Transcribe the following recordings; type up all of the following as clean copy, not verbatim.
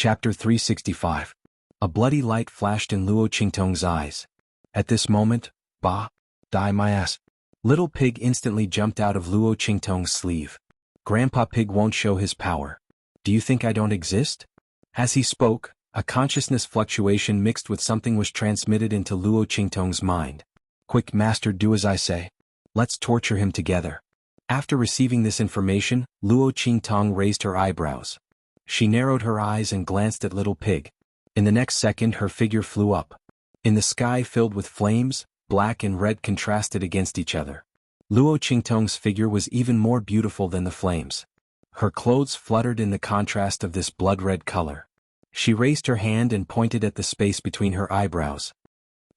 Chapter 365. A bloody light flashed in Luo Qingtong's eyes. At this moment, bah, die my ass. Little Pig instantly jumped out of Luo Qingtong's sleeve. Grandpa Pig won't show his power. Do you think I don't exist? As he spoke, a consciousness fluctuation mixed with something was transmitted into Luo Qingtong's mind. Quick, master, do as I say. Let's torture him together. After receiving this information, Luo Qingtong raised her eyebrows. She narrowed her eyes and glanced at Little Pig. In the next second her figure flew up. In the sky filled with flames, black and red contrasted against each other. Luo Qingtong's figure was even more beautiful than the flames. Her clothes fluttered in the contrast of this blood-red color. She raised her hand and pointed at the space between her eyebrows.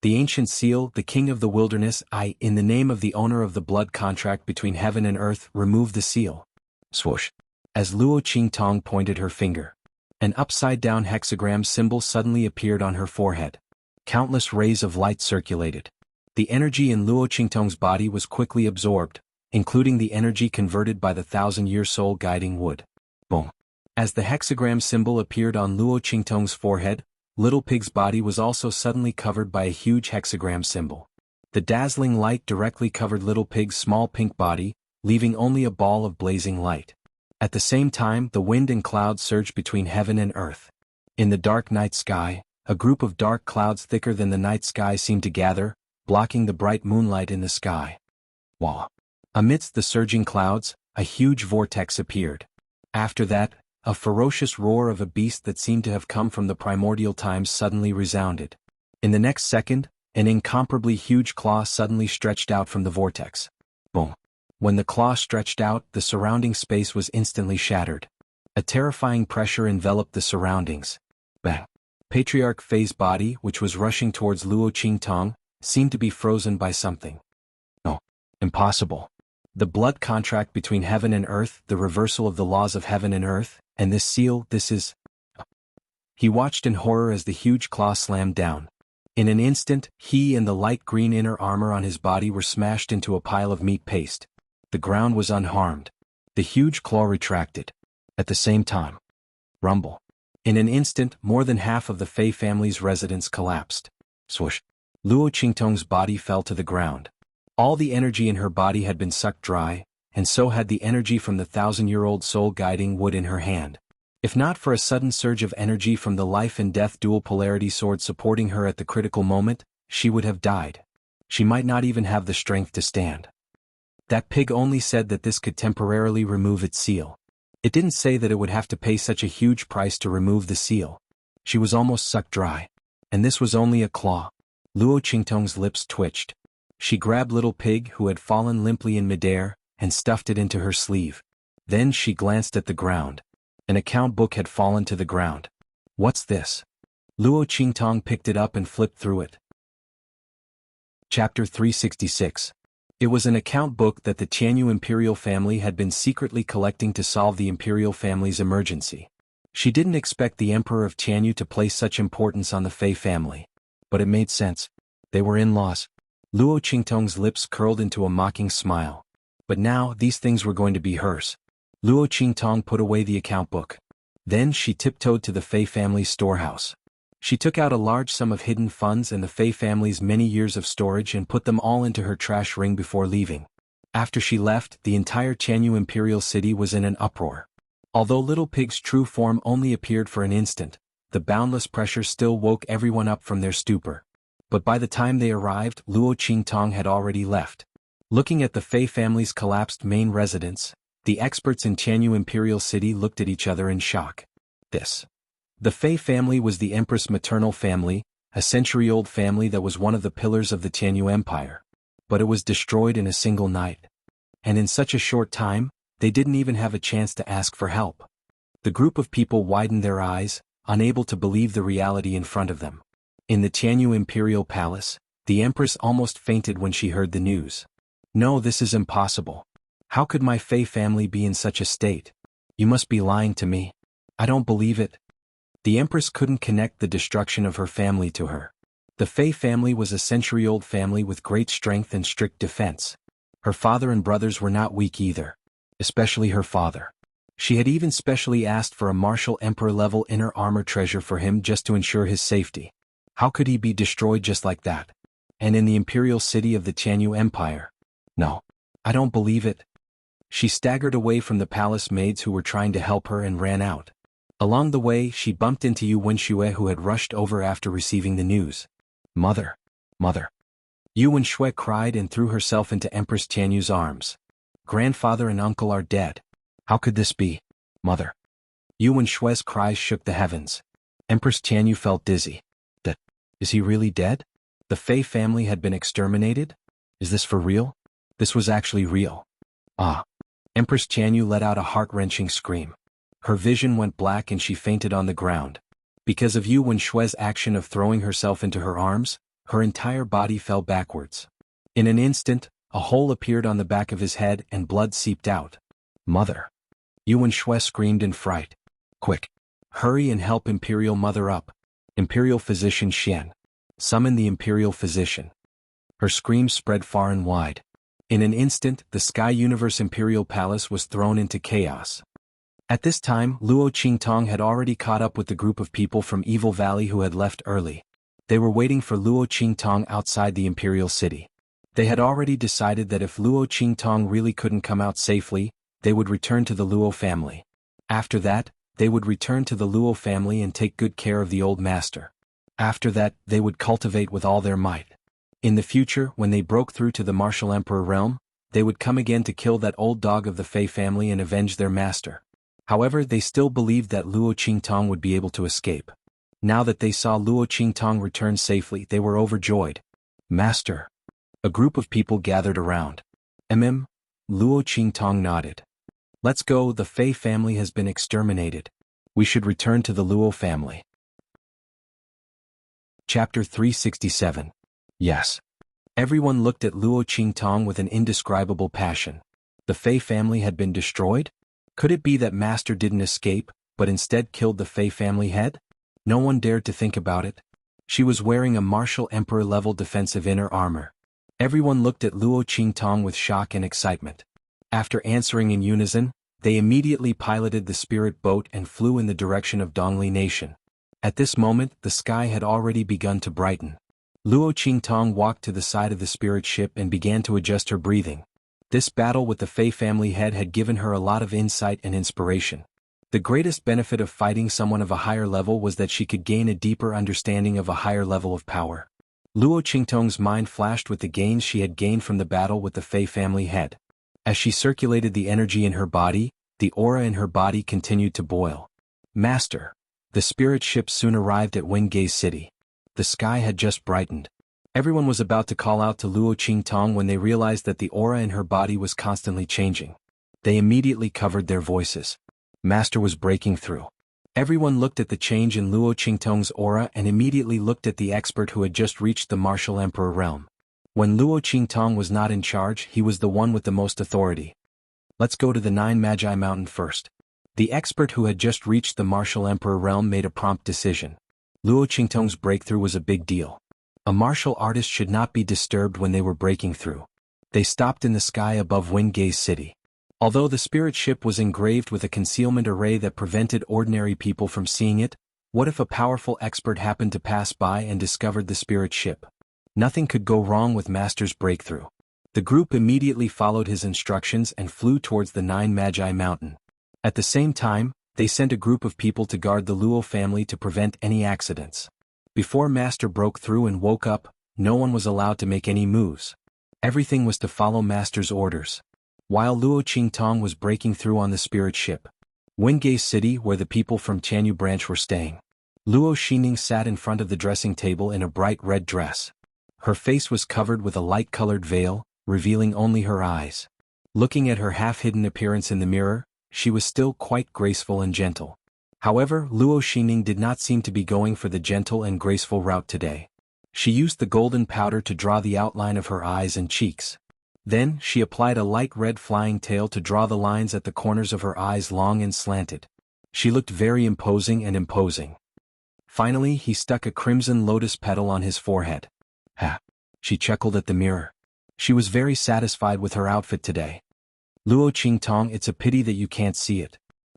The ancient seal, the king of the wilderness, in the name of the owner of the blood contract between heaven and earth, remove the seal. Swoosh. As Luo Qingtong pointed her finger, an upside-down hexagram symbol suddenly appeared on her forehead. Countless rays of light circulated. The energy in Luo Qingtong's body was quickly absorbed, including the energy converted by the 1,000-year soul guiding wood. Boom. As the hexagram symbol appeared on Luo Qingtong's forehead, Little Pig's body was also suddenly covered by a huge hexagram symbol. The dazzling light directly covered Little Pig's small pink body, leaving only a ball of blazing light. At the same time, the wind and clouds surged between heaven and earth. In the dark night sky, a group of dark clouds thicker than the night sky seemed to gather, blocking the bright moonlight in the sky. Wah! Amidst the surging clouds, a huge vortex appeared. After that, a ferocious roar of a beast that seemed to have come from the primordial times suddenly resounded. In the next second, an incomparably huge claw suddenly stretched out from the vortex. Boom! When the claw stretched out, the surrounding space was instantly shattered. A terrifying pressure enveloped the surroundings. Bang! Patriarch Fei's body, which was rushing towards Luo Qingtong, seemed to be frozen by something. No. Impossible. The blood contract between heaven and earth, the reversal of the laws of heaven and earth, and this seal, this is... He watched in horror as the huge claw slammed down. In an instant, he and the light green inner armor on his body were smashed into a pile of meat paste. The ground was unharmed. The huge claw retracted. At the same time, rumble. In an instant, more than half of the Fei family's residence collapsed. Swoosh. Luo Qingtong's body fell to the ground. All the energy in her body had been sucked dry, and so had the energy from the 1,000-year-old soul guiding wood in her hand. If not for a sudden surge of energy from the life and death dual polarity sword supporting her at the critical moment, she would have died. She might not even have the strength to stand. That pig only said that this could temporarily remove its seal. It didn't say that it would have to pay such a huge price to remove the seal. She was almost sucked dry. And this was only a claw. Luo Qingtong's lips twitched. She grabbed Little Pig, who had fallen limply in midair, and stuffed it into her sleeve. Then she glanced at the ground. An account book had fallen to the ground. What's this? Luo Qingtong picked it up and flipped through it. Chapter 366. It was an account book that the Xianhu imperial family had been secretly collecting to solve the imperial family's emergency. She didn't expect the emperor of Xianhu to place such importance on the Fei family. But it made sense. They were in-laws. Luo Qingtong's lips curled into a mocking smile. But now, these things were going to be hers. Luo Qingtong put away the account book. Then she tiptoed to the Fei family's storehouse. She took out a large sum of hidden funds and the Fei family's many years of storage and put them all into her trash ring before leaving. After she left, the entire Xianhu imperial city was in an uproar. Although Little Pig's true form only appeared for an instant, the boundless pressure still woke everyone up from their stupor. But by the time they arrived, Luo Qingtong had already left. Looking at the Fei family's collapsed main residence, the experts in Xianhu Imperial City looked at each other in shock. The Fei family was the Empress' maternal family, a century-old family that was one of the pillars of the Xianhu Empire. But it was destroyed in a single night. And in such a short time, they didn't even have a chance to ask for help. The group of people widened their eyes, unable to believe the reality in front of them. In the Xianhu Imperial Palace, the Empress almost fainted when she heard the news. No, this is impossible. How could my Fei family be in such a state? You must be lying to me. I don't believe it. The Empress couldn't connect the destruction of her family to her. The Fei family was a century-old family with great strength and strict defense. Her father and brothers were not weak either. Especially her father. She had even specially asked for a martial emperor-level inner armor treasure for him just to ensure his safety. How could he be destroyed just like that? And in the imperial city of the Tianyu Empire? No. I don't believe it. She staggered away from the palace maids who were trying to help her and ran out. Along the way, she bumped into Yu Wenxue, who had rushed over after receiving the news. Mother! Mother! Yu Wenxue cried and threw herself into Empress Tianyu's arms. Grandfather and uncle are dead. How could this be? Mother! Yu Wenshue's cries shook the heavens. Empress Tianyu felt dizzy. Is he really dead? The Fei family had been exterminated? Is this for real? This was actually real. Ah! Empress Tianyu let out a heart-wrenching scream. Her vision went black and she fainted on the ground. Because of Yu Wenshue's action of throwing herself into her arms, her entire body fell backwards. In an instant, a hole appeared on the back of his head and blood seeped out. Mother! Yu Wenxue screamed in fright. Quick! Hurry and help Imperial Mother up. Imperial Physician Xian. Summon the Imperial Physician. Her scream spread far and wide. In an instant, the Sky Universe Imperial Palace was thrown into chaos. At this time, Luo Qingtong had already caught up with the group of people from Evil Valley who had left early. They were waiting for Luo Qingtong outside the Imperial City. They had already decided that if Luo Qingtong really couldn't come out safely, they would return to the Luo family. After that, they would return to the Luo family and take good care of the old master. After that, they would cultivate with all their might. In the future, when they broke through to the Martial Emperor realm, they would come again to kill that old dog of the Fei family and avenge their master. However, they still believed that Luo Qingtong would be able to escape. Now that they saw Luo Qingtong return safely, they were overjoyed. Master! A group of people gathered around. Luo Qingtong nodded. Let's go, the Fei family has been exterminated. We should return to the Luo family. Chapter 367. Yes. Everyone looked at Luo Qingtong with an indescribable passion. The Fei family had been destroyed? Could it be that Master didn't escape, but instead killed the Fei family head? No one dared to think about it. She was wearing a martial emperor-level defensive inner armor. Everyone looked at Luo Qingtong with shock and excitement. After answering in unison, they immediately piloted the spirit boat and flew in the direction of Dongli Nation. At this moment, the sky had already begun to brighten. Luo Qingtong walked to the side of the spirit ship and began to adjust her breathing. This battle with the Fei family head had given her a lot of insight and inspiration. The greatest benefit of fighting someone of a higher level was that she could gain a deeper understanding of a higher level of power. Luo Qingtong's mind flashed with the gains she had gained from the battle with the Fei family head. As she circulated the energy in her body, the aura in her body continued to boil. Master! The spirit ship soon arrived at Wengay City. The sky had just brightened. Everyone was about to call out to Luo Qingtong when they realized that the aura in her body was constantly changing. They immediately covered their voices. Master was breaking through. Everyone looked at the change in Luo Qingtong's aura and immediately looked at the expert who had just reached the Martial Emperor realm. When Luo Qingtong was not in charge, he was the one with the most authority. Let's go to the Nine Magi Mountain first. The expert who had just reached the Martial Emperor realm made a prompt decision. Luo Qingtong's breakthrough was a big deal. A martial artist should not be disturbed when they were breaking through. They stopped in the sky above Wengay City. Although the spirit ship was engraved with a concealment array that prevented ordinary people from seeing it, what if a powerful expert happened to pass by and discovered the spirit ship? Nothing could go wrong with Master's breakthrough. The group immediately followed his instructions and flew towards the Nine Magi Mountain. At the same time, they sent a group of people to guard the Luo family to prevent any accidents. Before Master broke through and woke up, no one was allowed to make any moves. Everything was to follow Master's orders. While Luo Qingtong was breaking through on the spirit ship, Wengay City, where the people from Tianyu branch were staying, Luo Xining sat in front of the dressing table in a bright red dress. Her face was covered with a light-colored veil, revealing only her eyes. Looking at her half-hidden appearance in the mirror, she was still quite graceful and gentle. However, Luo Xining did not seem to be going for the gentle and graceful route today. She used the golden powder to draw the outline of her eyes and cheeks. Then, she applied a light red flying tail to draw the lines at the corners of her eyes long and slanted. She looked very imposing and imposing. Finally, he stuck a crimson lotus petal on his forehead. Ha! She chuckled at the mirror. She was very satisfied with her outfit today. Luo Qingtong, it's a pity that you can't see it.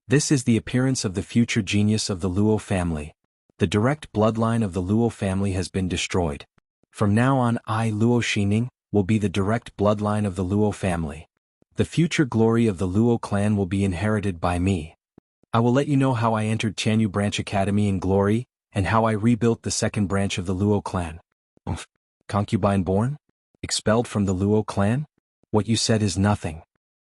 This is the appearance of the future genius of the Luo family. The direct bloodline of the Luo family has been destroyed. From now on, I, Luo Xining, will be the direct bloodline of the Luo family. The future glory of the Luo clan will be inherited by me. I will let you know how I entered Qianyu Branch Academy in glory, and how I rebuilt the second branch of the Luo clan. Concubine born? Expelled from the Luo clan? What you said is nothing.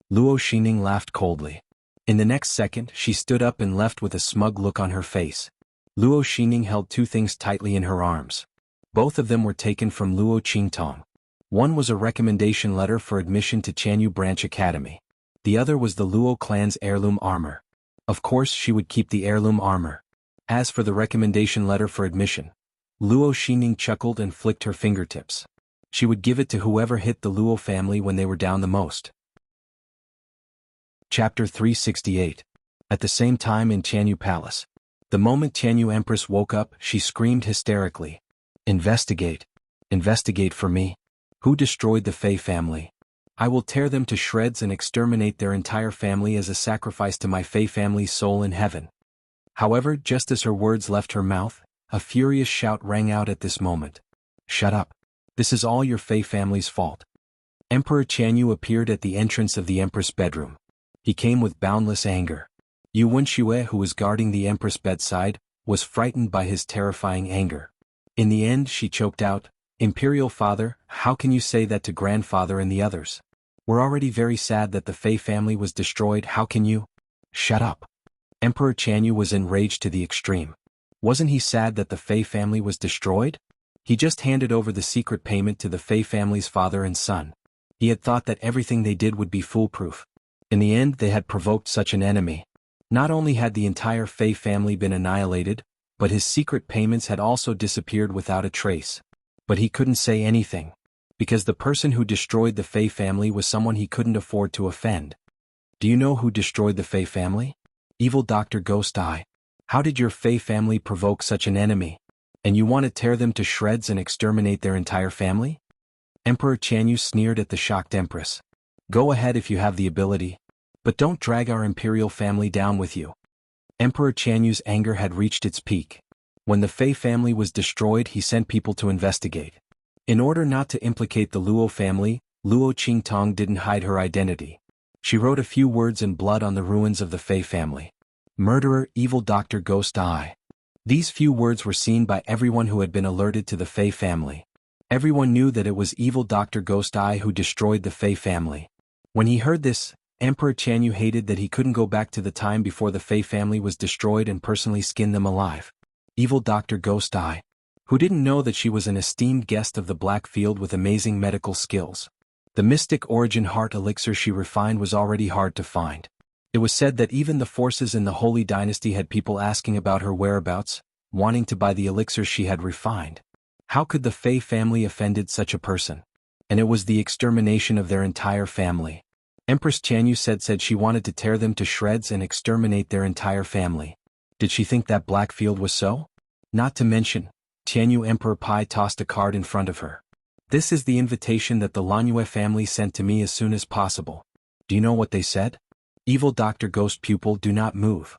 Luo Xining laughed coldly. In the next second, she stood up and left with a smug look on her face. Luo Xining held two things tightly in her arms. Both of them were taken from Luo Qingtong. One was a recommendation letter for admission to Qianyu Branch Academy. The other was the Luo clan's heirloom armor. Of course she would keep the heirloom armor. As for the recommendation letter for admission, Luo Xining chuckled and flicked her fingertips. She would give it to whoever hit the Luo family when they were down the most. Chapter 368. At the same time in Qianyu Palace. The moment Qianyu Empress woke up, she screamed hysterically. Investigate. Investigate for me. Who destroyed the Fei family? I will tear them to shreds and exterminate their entire family as a sacrifice to my Fei family's soul in heaven. However, just as her words left her mouth, a furious shout rang out at this moment. Shut up. This is all your Fei family's fault. Emperor Qianyu appeared at the entrance of the Empress' bedroom. He came with boundless anger. Yu Wenxue, who was guarding the Empress' bedside, was frightened by his terrifying anger. In the end she choked out, Imperial Father, how can you say that to Grandfather and the others? We're already very sad that the Fei family was destroyed, how can you? Shut up. Emperor Qianyu was enraged to the extreme. Wasn't he sad that the Fei family was destroyed? He just handed over the secret payment to the Fei family's father and son. He had thought that everything they did would be foolproof. In the end they had provoked such an enemy. Not only had the entire Fei family been annihilated, but his secret payments had also disappeared without a trace. But he couldn't say anything, because the person who destroyed the Fei family was someone he couldn't afford to offend. Do you know who destroyed the Fei family? Evil Dr. Ghost Eye. How did your Fei family provoke such an enemy? And you want to tear them to shreds and exterminate their entire family? Emperor Qianyu sneered at the shocked Empress. Go ahead if you have the ability, but don't drag our imperial family down with you. Emperor Qianyu's anger had reached its peak. When the Fei family was destroyed, he sent people to investigate. In order not to implicate the Luo family, Luo Qingtong didn't hide her identity. She wrote a few words in blood on the ruins of the Fei family. Murderer, evil Dr. Ghost Eye. These few words were seen by everyone who had been alerted to the Fei family. Everyone knew that it was evil Dr. Ghost Eye who destroyed the Fei family. When he heard this, Emperor Qianyu hated that he couldn't go back to the time before the Fei family was destroyed and personally skin them alive. Evil Dr. Ghost Eye, who didn't know that she was an esteemed guest of the Black Field with amazing medical skills. The mystic origin heart elixir she refined was already hard to find. It was said that even the forces in the Holy Dynasty had people asking about her whereabouts, wanting to buy the elixir she had refined. How could the Fei family offended such a person? And it was the extermination of their entire family. Empress Qianyu said she wanted to tear them to shreds and exterminate their entire family. Did she think that Blackfield was so? Not to mention, Qianyu Emperor Pai tossed a card in front of her. This is the invitation that the Lanyue family sent to me as soon as possible. Do you know what they said? Evil Dr. Ghost Pupil, do not move.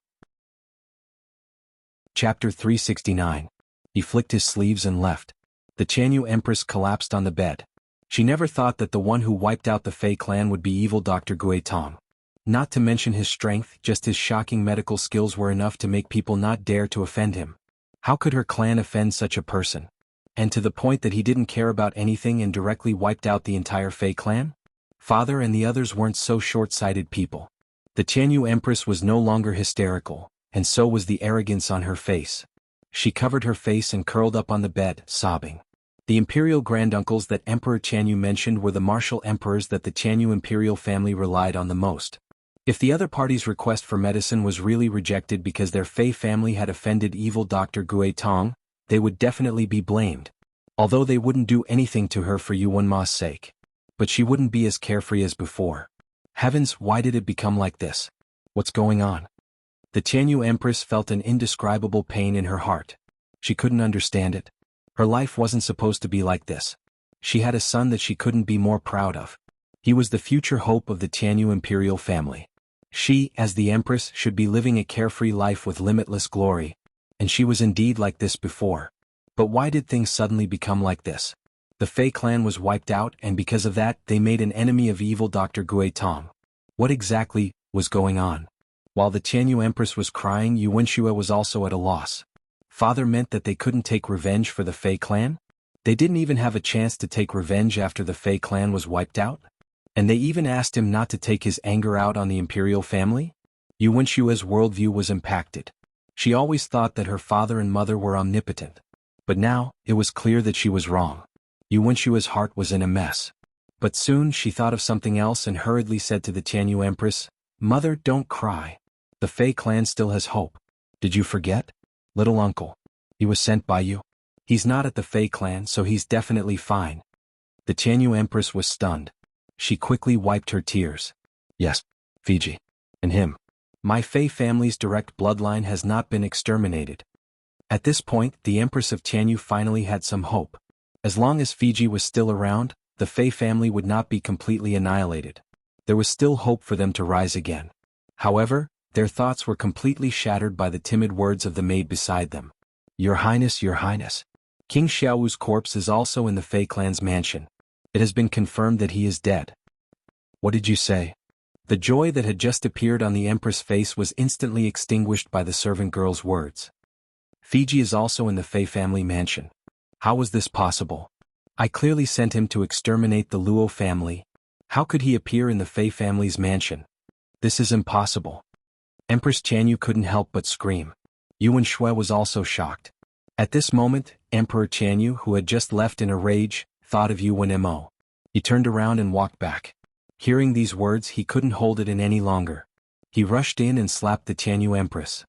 Chapter 369. He flicked his sleeves and left. The Qianyu Empress collapsed on the bed. She never thought that the one who wiped out the Fei clan would be evil Dr. Gui Tong. Not to mention his strength, just his shocking medical skills were enough to make people not dare to offend him. How could her clan offend such a person? And to the point that he didn't care about anything and directly wiped out the entire Fei clan? Father and the others weren't so short-sighted people. The Qianyu Empress was no longer hysterical, and so was the arrogance on her face. She covered her face and curled up on the bed, sobbing. The imperial granduncles that Emperor Qianyu mentioned were the martial emperors that the Qianyu imperial family relied on the most. If the other party's request for medicine was really rejected because their Fei family had offended evil Dr. Gui Tong, they would definitely be blamed. Although they wouldn't do anything to her for Yuanma's sake. But she wouldn't be as carefree as before. Heavens, why did it become like this? What's going on? The Qianyu Empress felt an indescribable pain in her heart. She couldn't understand it. Her life wasn't supposed to be like this. She had a son that she couldn't be more proud of. He was the future hope of the Qianyu imperial family. She, as the empress, should be living a carefree life with limitless glory. And she was indeed like this before. But why did things suddenly become like this? The Fei clan was wiped out, and because of that, they made an enemy of evil Dr. Gui Tong. What exactly was going on? While the Qianyu Empress was crying, Yu Wenxue was also at a loss. Father meant that they couldn't take revenge for the Fei clan? They didn't even have a chance to take revenge after the Fei clan was wiped out? And they even asked him not to take his anger out on the imperial family? Yu Wenshue's worldview was impacted. She always thought that her father and mother were omnipotent. But now, it was clear that she was wrong. Yu Wenshue's heart was in a mess. But soon she thought of something else and hurriedly said to the Qianyu Empress, "Mother, don't cry. The Fei clan still has hope. Did you forget? Little uncle. He was sent by you. He's not at the Fei clan, so he's definitely fine." The Qianyu Empress was stunned. She quickly wiped her tears. "Yes, Fiji. And him. My Fei family's direct bloodline has not been exterminated." At this point, the Empress of Qianyu finally had some hope. As long as Fiji was still around, the Fei family would not be completely annihilated. There was still hope for them to rise again. However, their thoughts were completely shattered by the timid words of the maid beside them. Your Highness, Your Highness. King Xiaowu's corpse is also in the Fei clan's mansion. It has been confirmed that he is dead." "What did you say?" The joy that had just appeared on the Empress' face was instantly extinguished by the servant girl's words. "Fiji is also in the Fei family mansion. How was this possible? I clearly sent him to exterminate the Luo family. How could he appear in the Fei family's mansion? This is impossible." Empress Qianyu couldn't help but scream. Yu Wenxue was also shocked. At this moment, Emperor Qianyu, who had just left in a rage, thought of Yu Wenmo. He turned around and walked back. Hearing these words, he couldn't hold it in any longer. He rushed in and slapped the Qianyu Empress.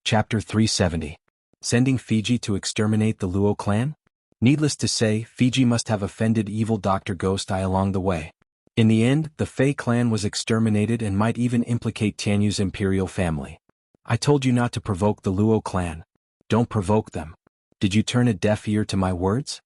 Chapter 370. Sending Fiji to exterminate the Luo clan? Needless to say, Fiji must have offended evil Dr. Ghost Eye along the way. In the end, the Fei clan was exterminated and might even implicate Tianyu's imperial family. "I told you not to provoke the Luo clan. Don't provoke them. Did you turn a deaf ear to my words?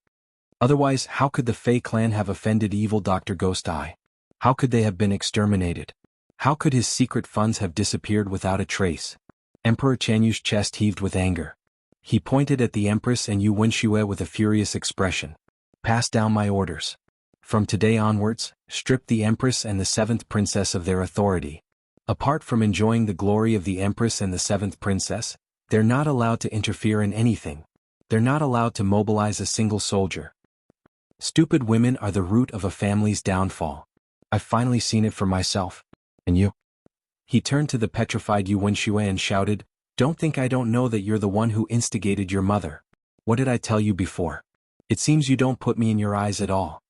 Otherwise, how could the Fei clan have offended evil Dr. Ghost Eye? How could they have been exterminated? How could his secret funds have disappeared without a trace?" Emperor Qianyu's chest heaved with anger. He pointed at the Empress and Yu Wenxue with a furious expression. "Pass down my orders. From today onwards, strip the Empress and the 7th Princess of their authority. Apart from enjoying the glory of the Empress and the 7th Princess, they're not allowed to interfere in anything. They're not allowed to mobilize a single soldier. Stupid women are the root of a family's downfall. I've finally seen it for myself. And you?" He turned to the petrified Yu Wenxue and shouted, "Don't think I don't know that you're the one who instigated your mother. What did I tell you before? It seems you don't put me in your eyes at all."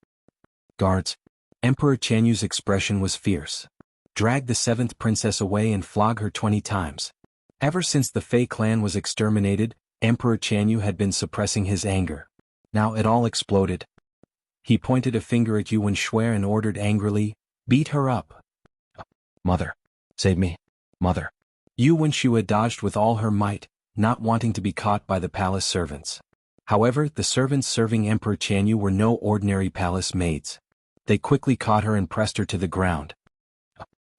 "Guards." Emperor Qianyu's expression was fierce. "Drag the 7th Princess away and flog her 20 times. Ever since the Fei clan was exterminated, Emperor Qianyu had been suppressing his anger. Now it all exploded. He pointed a finger at Yu Wenxue and ordered angrily, "Beat her up." "Mother. Save me. Mother." Yu Wenxue dodged with all her might, not wanting to be caught by the palace servants. However, the servants serving Emperor Qianyu were no ordinary palace maids. They quickly caught her and pressed her to the ground.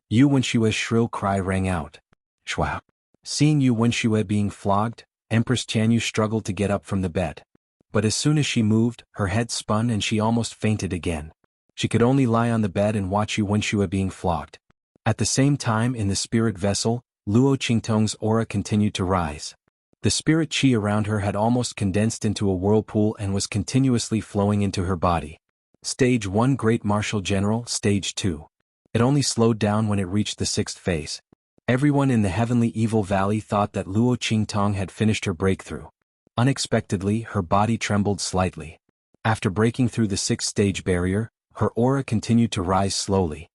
Yu Wenshue's shrill cry rang out. Shwa. Seeing Yu Wenxue being flogged, Empress Qianyu struggled to get up from the bed. But as soon as she moved, her head spun and she almost fainted again. She could only lie on the bed and watch Yu Wenxue being flogged. At the same time, in the spirit vessel, Luo Qingtong's aura continued to rise. The spirit qi around her had almost condensed into a whirlpool and was continuously flowing into her body. Stage 1 Great Martial General, Stage 2. It only slowed down when it reached the 6th phase. Everyone in the Heavenly Evil Valley thought that Luo Qingtong had finished her breakthrough. Unexpectedly, her body trembled slightly. After breaking through the 6th stage barrier, her aura continued to rise slowly.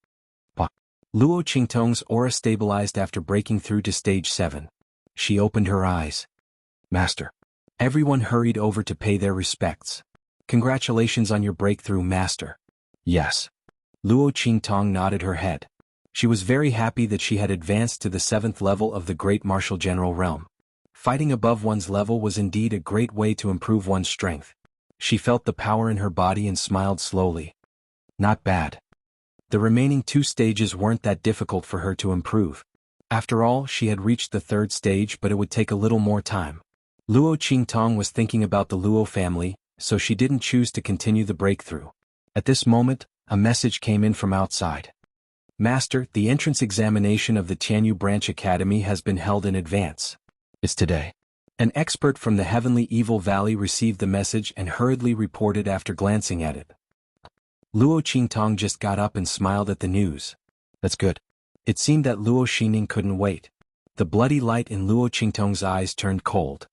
Luo Qingtong's aura stabilized after breaking through to stage 7. She opened her eyes. Master. Everyone hurried over to pay their respects. Congratulations on your breakthrough, Master. Yes. Luo Qingtong nodded her head. She was very happy that she had advanced to the 7th level of the Great Martial General realm. Fighting above one's level was indeed a great way to improve one's strength. She felt the power in her body and smiled slowly. Not bad. The remaining 2 stages weren't that difficult for her to improve. After all, she had reached the 3rd stage, but it would take a little more time. Luo Qingtong was thinking about the Luo family, so she didn't choose to continue the breakthrough. At this moment, a message came in from outside. Master, the entrance examination of the Tianyu Branch Academy has been held in advance. It's today. An expert from the Heavenly Evil Valley received the message and hurriedly reported after glancing at it. Luo Qingtong just got up and smiled at the news. That's good. It seemed that Luo Xining couldn't wait. The bloody light in Luo Qingtong's eyes turned cold.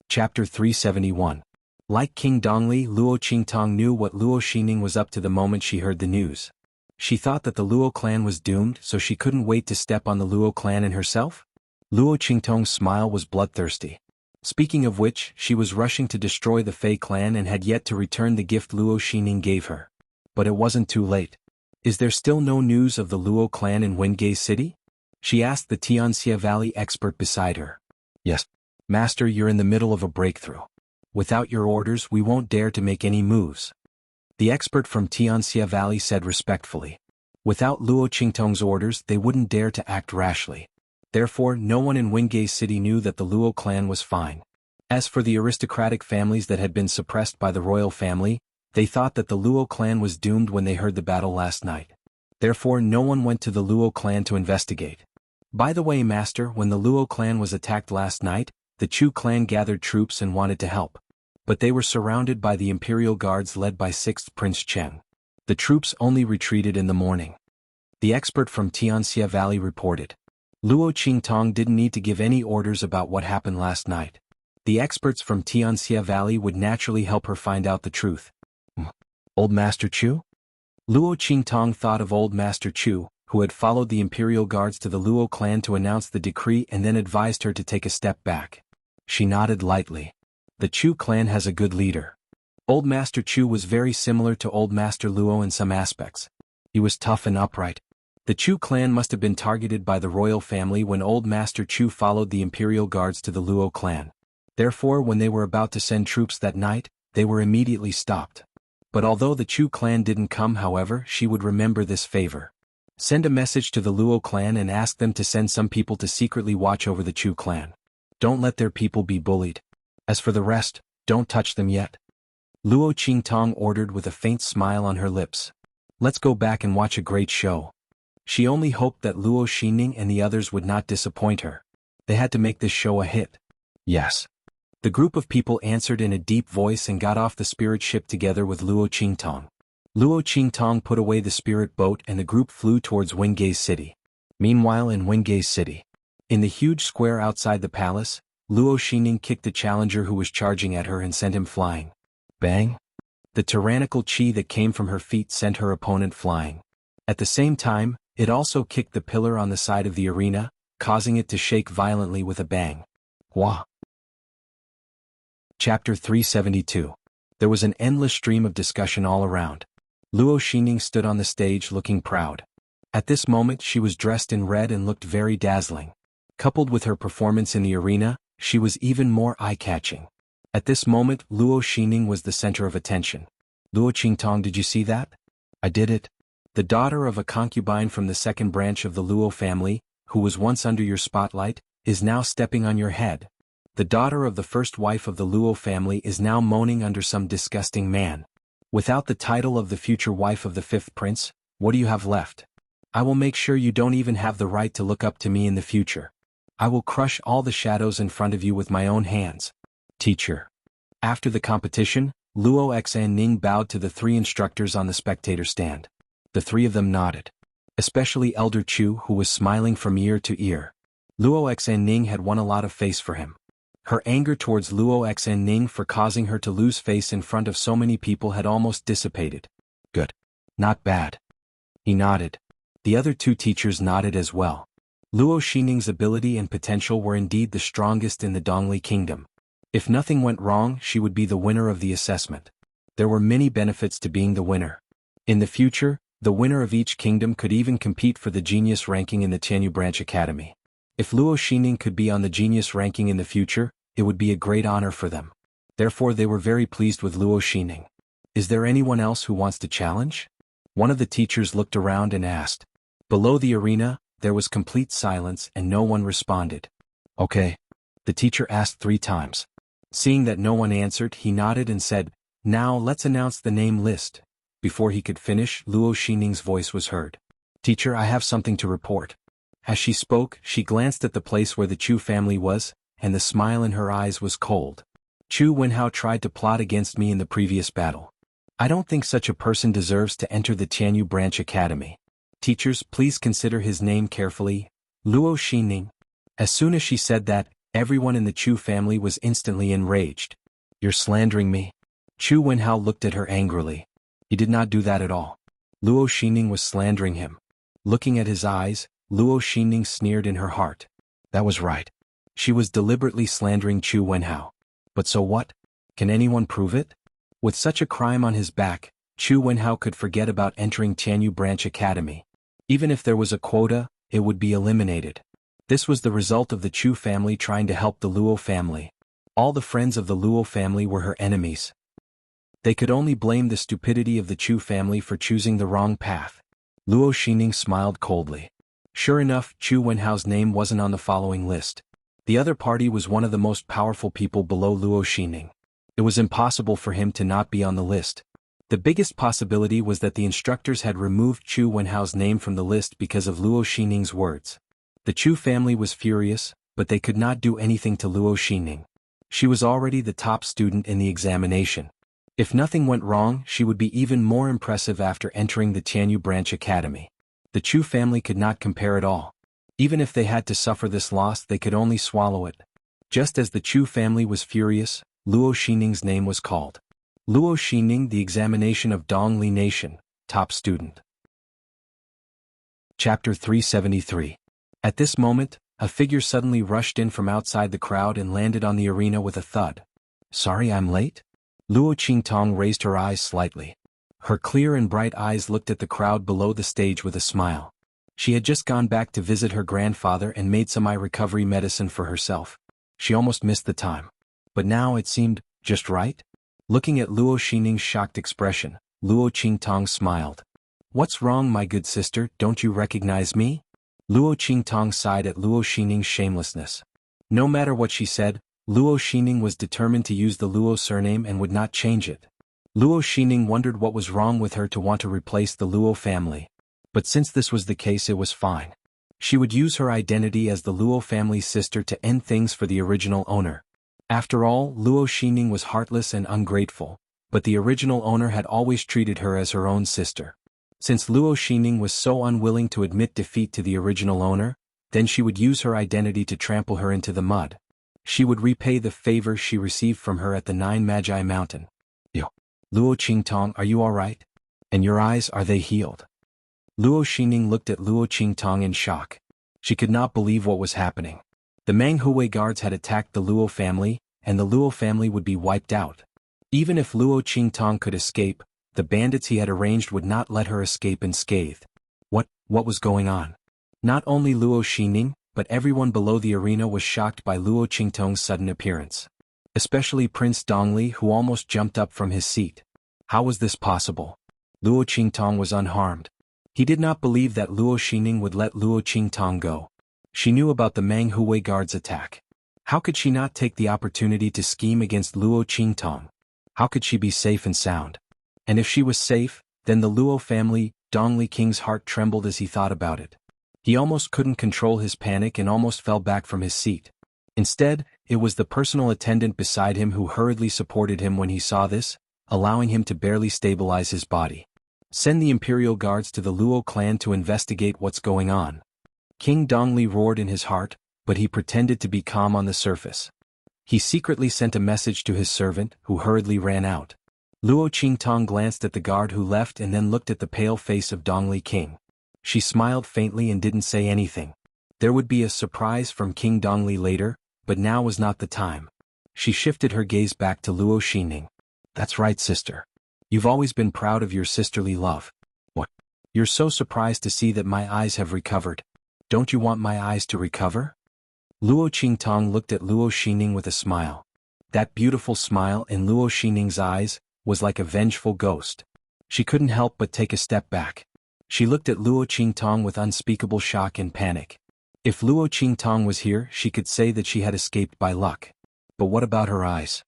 Chapter 371. Like King Dongli, Luo Qingtong knew what Luo Xining was up to the moment she heard the news. She thought that the Luo clan was doomed, so she couldn't wait to step on the Luo clan and herself? Luo Qingtong's smile was bloodthirsty. Speaking of which, she was rushing to destroy the Fei clan and had yet to return the gift Luo Xining gave her. But it wasn't too late. Is there still no news of the Luo clan in Wengay City? She asked the Xianxia Valley expert beside her. Yes. Master, you're in the middle of a breakthrough. Without your orders, we won't dare to make any moves. The expert from Xianxia Valley said respectfully. Without Luo Qingtong's orders, they wouldn't dare to act rashly. Therefore, no one in Wengay City knew that the Luo clan was fine. As for the aristocratic families that had been suppressed by the royal family, they thought that the Luo clan was doomed when they heard the battle last night. Therefore, no one went to the Luo clan to investigate. By the way, Master, when the Luo clan was attacked last night, the Chu clan gathered troops and wanted to help. But they were surrounded by the imperial guards led by 6th Prince Chen. The troops only retreated in the morning. The expert from Xianxia Valley reported. Luo Qingtong didn't need to give any orders about what happened last night. The experts from Xianxia Valley would naturally help her find out the truth. Old Master Chu? Luo Qingtong thought of Old Master Chu, who had followed the imperial guards to the Luo clan to announce the decree and then advised her to take a step back. She nodded lightly. The Chu clan has a good leader. Old Master Chu was very similar to Old Master Luo in some aspects. He was tough and upright. The Chu clan must have been targeted by the royal family when Old Master Chu followed the imperial guards to the Luo clan. Therefore, when they were about to send troops that night, they were immediately stopped. But although the Chu clan didn't come, however, she would remember this favor. Send a message to the Luo clan and ask them to send some people to secretly watch over the Chu clan. Don't let their people be bullied. As for the rest, don't touch them yet. Luo Qingtong ordered with a faint smile on her lips. Let's go back and watch a great show. She only hoped that Luo Xining and the others would not disappoint her. They had to make this show a hit. Yes. The group of people answered in a deep voice and got off the spirit ship together with Luo Qingtong. Luo Qingtong put away the spirit boat and the group flew towards Wengay City. Meanwhile in Wengay City, in the huge square outside the palace, Luo Xining kicked the challenger who was charging at her and sent him flying. Bang! The tyrannical chi that came from her feet sent her opponent flying. At the same time, it also kicked the pillar on the side of the arena, causing it to shake violently with a bang. Wah! Chapter 372. There was an endless stream of discussion all around. Luo Xining stood on the stage looking proud. At this moment she was dressed in red and looked very dazzling. Coupled with her performance in the arena, she was even more eye-catching. At this moment, Luo Xining was the center of attention. Luo Qingtong, did you see that? I did it. The daughter of a concubine from the 2nd branch of the Luo family, who was once under your spotlight, is now stepping on your head. The daughter of the first wife of the Luo family is now moaning under some disgusting man. Without the title of the future wife of the 5th prince, what do you have left? I will make sure you don't even have the right to look up to me in the future. I will crush all the shadows in front of you with my own hands. Teacher. After the competition, Luo Xuanhuan bowed to the 3 instructors on the spectator stand. The 3 of them nodded. Especially Elder Chu, who was smiling from ear to ear. Luo Xuanhuan had won a lot of face for him. Her anger towards Luo Xuanhuan for causing her to lose face in front of so many people had almost dissipated. Good. Not bad. He nodded. The other 2 teachers nodded as well. Luo Xining's ability and potential were indeed the strongest in the Dongli kingdom. If nothing went wrong, she would be the winner of the assessment. There were many benefits to being the winner. In the future, the winner of each kingdom could even compete for the genius ranking in the Tianyu Branch Academy. If Luo Xining could be on the genius ranking in the future, it would be a great honor for them. Therefore they were very pleased with Luo Xining. Is there anyone else who wants to challenge? One of the teachers looked around and asked. Below the arena, there was complete silence and no one responded. Okay. The teacher asked 3 times. Seeing that no one answered, he nodded and said, Now let's announce the name list. Before he could finish, Luo Xining's voice was heard. Teacher, I have something to report. As she spoke, she glanced at the place where the Chu family was, and the smile in her eyes was cold. Chu Wenhao tried to plot against me in the previous battle. I don't think such a person deserves to enter the Tianyu Branch Academy. Teachers, please consider his name carefully. Luo Xining. As soon as she said that, everyone in the Chu family was instantly enraged. You're slandering me? Chu Wenhao looked at her angrily. He did not do that at all. Luo Xining was slandering him. Looking at his eyes, Luo Xining sneered in her heart. That was right. She was deliberately slandering Chu Wenhao. But so what? Can anyone prove it? With such a crime on his back, Chu Wenhao could forget about entering Tianyu Branch Academy. Even if there was a quota, it would be eliminated. This was the result of the Chu family trying to help the Luo family. All the friends of the Luo family were her enemies. They could only blame the stupidity of the Chu family for choosing the wrong path. Luo Xining smiled coldly. Sure enough, Chu Wenhao's name wasn't on the following list. The other party was one of the most powerful people below Luo Xining. It was impossible for him to not be on the list. The biggest possibility was that the instructors had removed Chu Wenhao's name from the list because of Luo Xining's words. The Chu family was furious, but they could not do anything to Luo Xining. She was already the top student in the examination. If nothing went wrong, she would be even more impressive after entering the Tianyu Branch Academy. The Chu family could not compare at all. Even if they had to suffer this loss, they could only swallow it. Just as the Chu family was furious, Luo Xining's name was called. Luo Xining, the examination of Dongli Nation, top student. Chapter 373. At this moment, a figure suddenly rushed in from outside the crowd and landed on the arena with a thud. Sorry I'm late? Luo Qingtong raised her eyes slightly. Her clear and bright eyes looked at the crowd below the stage with a smile. She had just gone back to visit her grandfather and made some eye recovery medicine for herself. She almost missed the time. But now it seemed just right. Looking at Luo Xining's shocked expression, Luo Qingtong smiled. What's wrong, my good sister, don't you recognize me? Luo Qingtong sighed at Luo Xining's shamelessness. No matter what she said, Luo Xining was determined to use the Luo surname and would not change it. Luo Xining wondered what was wrong with her to want to replace the Luo family. But since this was the case, it was fine. She would use her identity as the Luo family's sister to end things for the original owner. After all, Luo Xining was heartless and ungrateful, but the original owner had always treated her as her own sister. Since Luo Xining was so unwilling to admit defeat to the original owner, then she would use her identity to trample her into the mud. She would repay the favor she received from her at the Nine Magi Mountain. Yo, Luo Qingtong, are you alright? And your eyes, are they healed? Luo Xining looked at Luo Qingtong in shock. She could not believe what was happening. The Manghui guards had attacked the Luo family, and the Luo family would be wiped out. Even if Luo Qingtong could escape, the bandits he had arranged would not let her escape unscathed. What was going on? Not only Luo Xining, but everyone below the arena was shocked by Luo Qingtong's sudden appearance. Especially Prince Dongli, who almost jumped up from his seat. How was this possible? Luo Qingtong was unharmed. He did not believe that Luo Xining would let Luo Qingtong go. She knew about the Manghui guards' attack. How could she not take the opportunity to scheme against Luo Qingtong? How could she be safe and sound? And if she was safe, then the Luo family, Dongli King's heart trembled as he thought about it. He almost couldn't control his panic and almost fell back from his seat. Instead, it was the personal attendant beside him who hurriedly supported him when he saw this, allowing him to barely stabilize his body. Send the Imperial Guards to the Luo clan to investigate what's going on. King Dongli roared in his heart, but he pretended to be calm on the surface. He secretly sent a message to his servant, who hurriedly ran out. Luo Qingtong glanced at the guard who left and then looked at the pale face of Dongli King. She smiled faintly and didn't say anything. There would be a surprise from King Dongli later, but now was not the time. She shifted her gaze back to Luo Xining. That's right, sister. You've always been proud of your sisterly love. What? You're so surprised to see that my eyes have recovered. Don't you want my eyes to recover? Luo Qingtong looked at Luo Xining with a smile. That beautiful smile in Luo Xining's eyes was like a vengeful ghost. She couldn't help but take a step back. She looked at Luo Qingtong with unspeakable shock and panic. If Luo Qingtong was here, she could say that she had escaped by luck. But what about her eyes?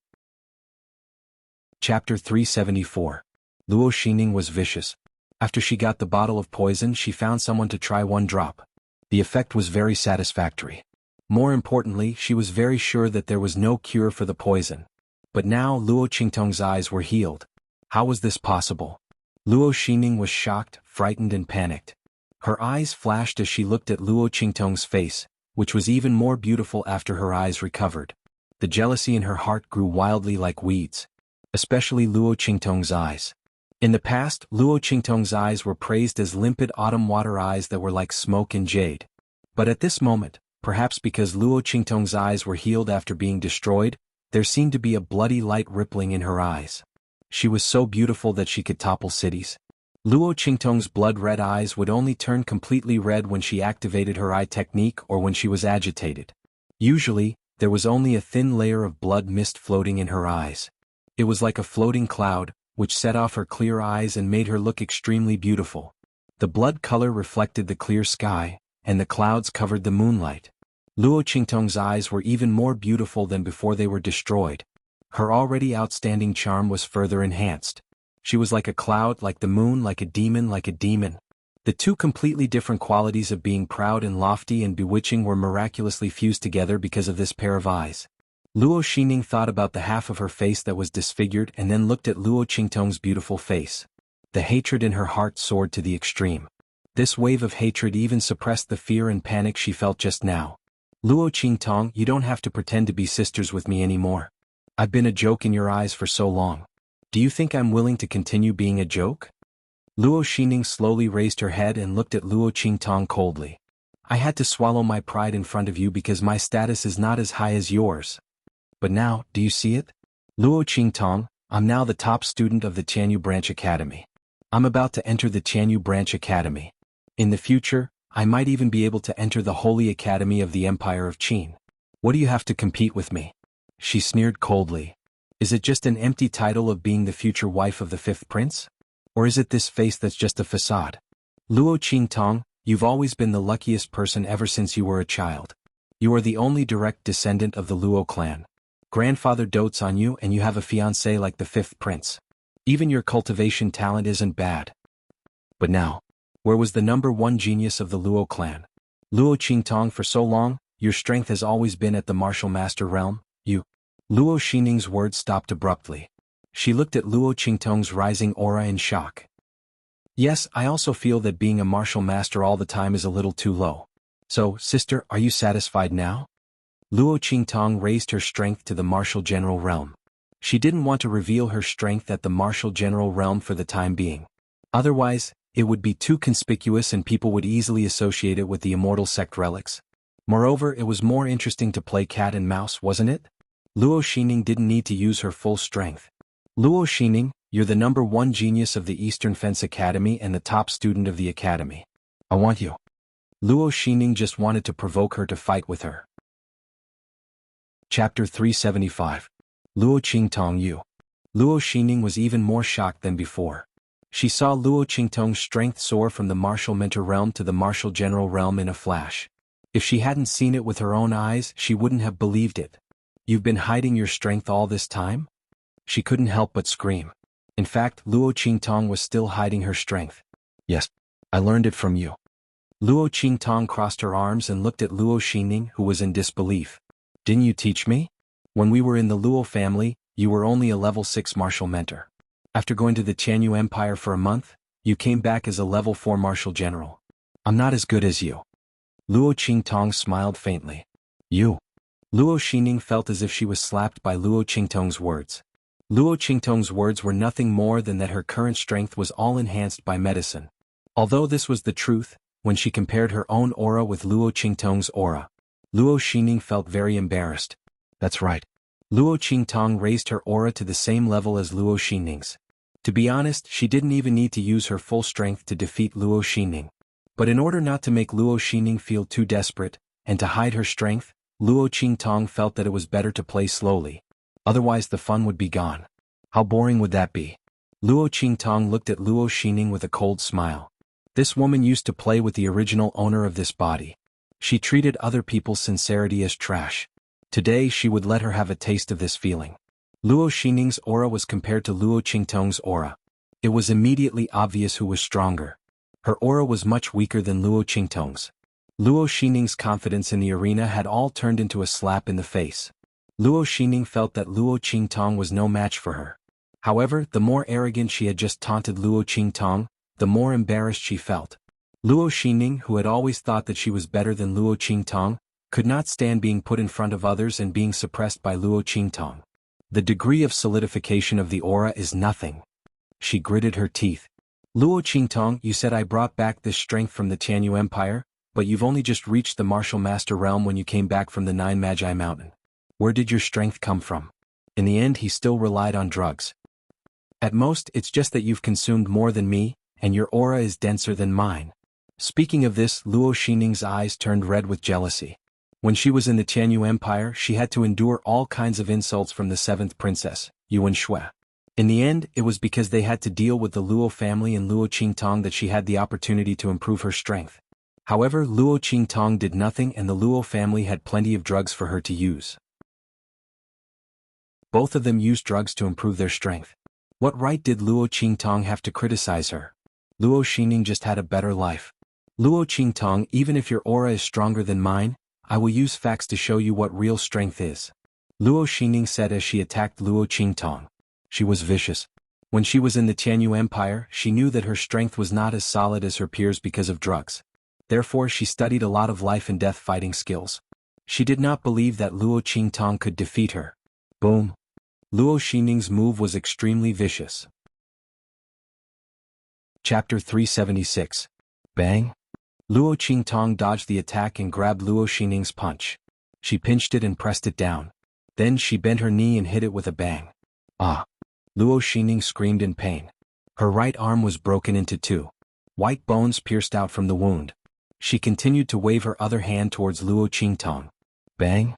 Chapter 374. Luo Xingning was vicious. After she got the bottle of poison, she found someone to try one drop. The effect was very satisfactory. More importantly, she was very sure that there was no cure for the poison. But now Luo Qingtong's eyes were healed. How was this possible? Luo Xingning was shocked, frightened and panicked. Her eyes flashed as she looked at Luo Qingtong's face, which was even more beautiful after her eyes recovered. The jealousy in her heart grew wildly like weeds. Especially Luo Qingtong's eyes. In the past, Luo Qingtong's eyes were praised as limpid autumn water eyes that were like smoke and jade. But at this moment, perhaps because Luo Qingtong's eyes were healed after being destroyed, there seemed to be a bloody light rippling in her eyes. She was so beautiful that she could topple cities. Luo Qingtong's blood-red eyes would only turn completely red when she activated her eye technique or when she was agitated. Usually, there was only a thin layer of blood mist floating in her eyes. It was like a floating cloud, which set off her clear eyes and made her look extremely beautiful. The blood color reflected the clear sky, and the clouds covered the moonlight. Luo Qingtong's eyes were even more beautiful than before they were destroyed. Her already outstanding charm was further enhanced. She was like a cloud, like the moon, like a demon, like a demon. The two completely different qualities of being proud and lofty and bewitching were miraculously fused together because of this pair of eyes. Luo Xingning thought about the half of her face that was disfigured and then looked at Luo Qingtong's beautiful face. The hatred in her heart soared to the extreme. This wave of hatred even suppressed the fear and panic she felt just now. Luo Qingtong, you don't have to pretend to be sisters with me anymore. I've been a joke in your eyes for so long. Do you think I'm willing to continue being a joke? Luo Xingning slowly raised her head and looked at Luo Qingtong coldly. I had to swallow my pride in front of you because my status is not as high as yours. But now, do you see it? Luo Qingtong, I'm now the top student of the Qianyu Branch Academy. I'm about to enter the Qianyu Branch Academy. In the future, I might even be able to enter the Holy Academy of the Empire of Qin. What do you have to compete with me? She sneered coldly. Is it just an empty title of being the future wife of the fifth prince? Or is it this face that's just a facade? Luo Qingtong, you've always been the luckiest person ever since you were a child. You are the only direct descendant of the Luo clan. Grandfather dotes on you and you have a fiancé like the fifth prince. Even your cultivation talent isn't bad. But now, where was the #1 genius of the Luo clan? Luo Qingtong, for so long, your strength has always been at the martial master realm, you. Luo Xingning's words stopped abruptly. She looked at Luo Qingtong's rising aura in shock. Yes, I also feel that being a martial master all the time is a little too low. So, sister, are you satisfied now? Luo Qingtong raised her strength to the martial general realm. She didn't want to reveal her strength at the martial general realm for the time being. Otherwise, it would be too conspicuous and people would easily associate it with the immortal sect relics. Moreover, it was more interesting to play cat and mouse, wasn't it? Luo Xingning didn't need to use her full strength. Luo Xingning, you're the #1 genius of the Eastern Fence Academy and the top student of the academy. I want you. Luo Xingning just wanted to provoke her to fight with her. Chapter 375. Luo Qingtong Yu. Luo Xingning was even more shocked than before. She saw Luo Qingtong's strength soar from the martial mentor realm to the martial general realm in a flash. If she hadn't seen it with her own eyes, she wouldn't have believed it. You've been hiding your strength all this time? She couldn't help but scream. In fact, Luo Qingtong was still hiding her strength. Yes, I learned it from you. Luo Qingtong crossed her arms and looked at Luo Xingning, who was in disbelief. Didn't you teach me? When we were in the Luo family, you were only a level 6 martial mentor. After going to the Qianyu Empire for a month, you came back as a level 4 martial general. I'm not as good as you. Luo Qingtong smiled faintly. You. Luo Xingning felt as if she was slapped by Luo Qingtong's words. Luo Qingtong's words were nothing more than that her current strength was all enhanced by medicine. Although this was the truth, when she compared her own aura with Luo Qingtong's aura, Luo Xingning felt very embarrassed. That's right. Luo Qingtong raised her aura to the same level as Luo Xingning's. To be honest, she didn't even need to use her full strength to defeat Luo Xingning. But in order not to make Luo Xingning feel too desperate, and to hide her strength, Luo Qingtong felt that it was better to play slowly. Otherwise the fun would be gone. How boring would that be? Luo Qingtong looked at Luo Xingning with a cold smile. This woman used to play with the original owner of this body. She treated other people's sincerity as trash. Today she would let her have a taste of this feeling. Luo Xingning's aura was compared to Luo Qingtong's aura. It was immediately obvious who was stronger. Her aura was much weaker than Luo Qingtong's. Luo Xingning's confidence in the arena had all turned into a slap in the face. Luo Xingning felt that Luo Qingtong was no match for her. However, the more arrogant she had just taunted Luo Qingtong, the more embarrassed she felt. Luo Xingning, who had always thought that she was better than Luo Qingtong, could not stand being put in front of others and being suppressed by Luo Qingtong. The degree of solidification of the aura is nothing. She gritted her teeth. Luo Qingtong, you said I brought back this strength from the Tianyu Empire, but you've only just reached the martial master realm when you came back from the Nine Magi Mountain. Where did your strength come from? In the end he still relied on drugs. At most it's just that you've consumed more than me, and your aura is denser than mine. Speaking of this, Luo Xinning's eyes turned red with jealousy. When she was in the Tianyu Empire she had to endure all kinds of insults from the 7th princess, Xuanhuan. In the end, it was because they had to deal with the Luo family and Luo Qingtong that she had the opportunity to improve her strength. However, Luo Qingtong did nothing and the Luo family had plenty of drugs for her to use. Both of them used drugs to improve their strength. What right did Luo Qingtong have to criticize her? Luo Xingning just had a better life. Luo Qingtong, even if your aura is stronger than mine, I will use facts to show you what real strength is. Luo Xingning said as she attacked Luo Qingtong. She was vicious. When she was in the Tianyu Empire, she knew that her strength was not as solid as her peers because of drugs. Therefore she studied a lot of life and death fighting skills. She did not believe that Luo Qingtong could defeat her. Boom. Luo Xinning's move was extremely vicious. Chapter 376. Bang. Luo Qingtong dodged the attack and grabbed Luo Xinning's punch. She pinched it and pressed it down. Then she bent her knee and hit it with a bang. Ah! Luo Xinning screamed in pain. Her right arm was broken into two. White bones pierced out from the wound. She continued to wave her other hand towards Luo Qingtong. Bang!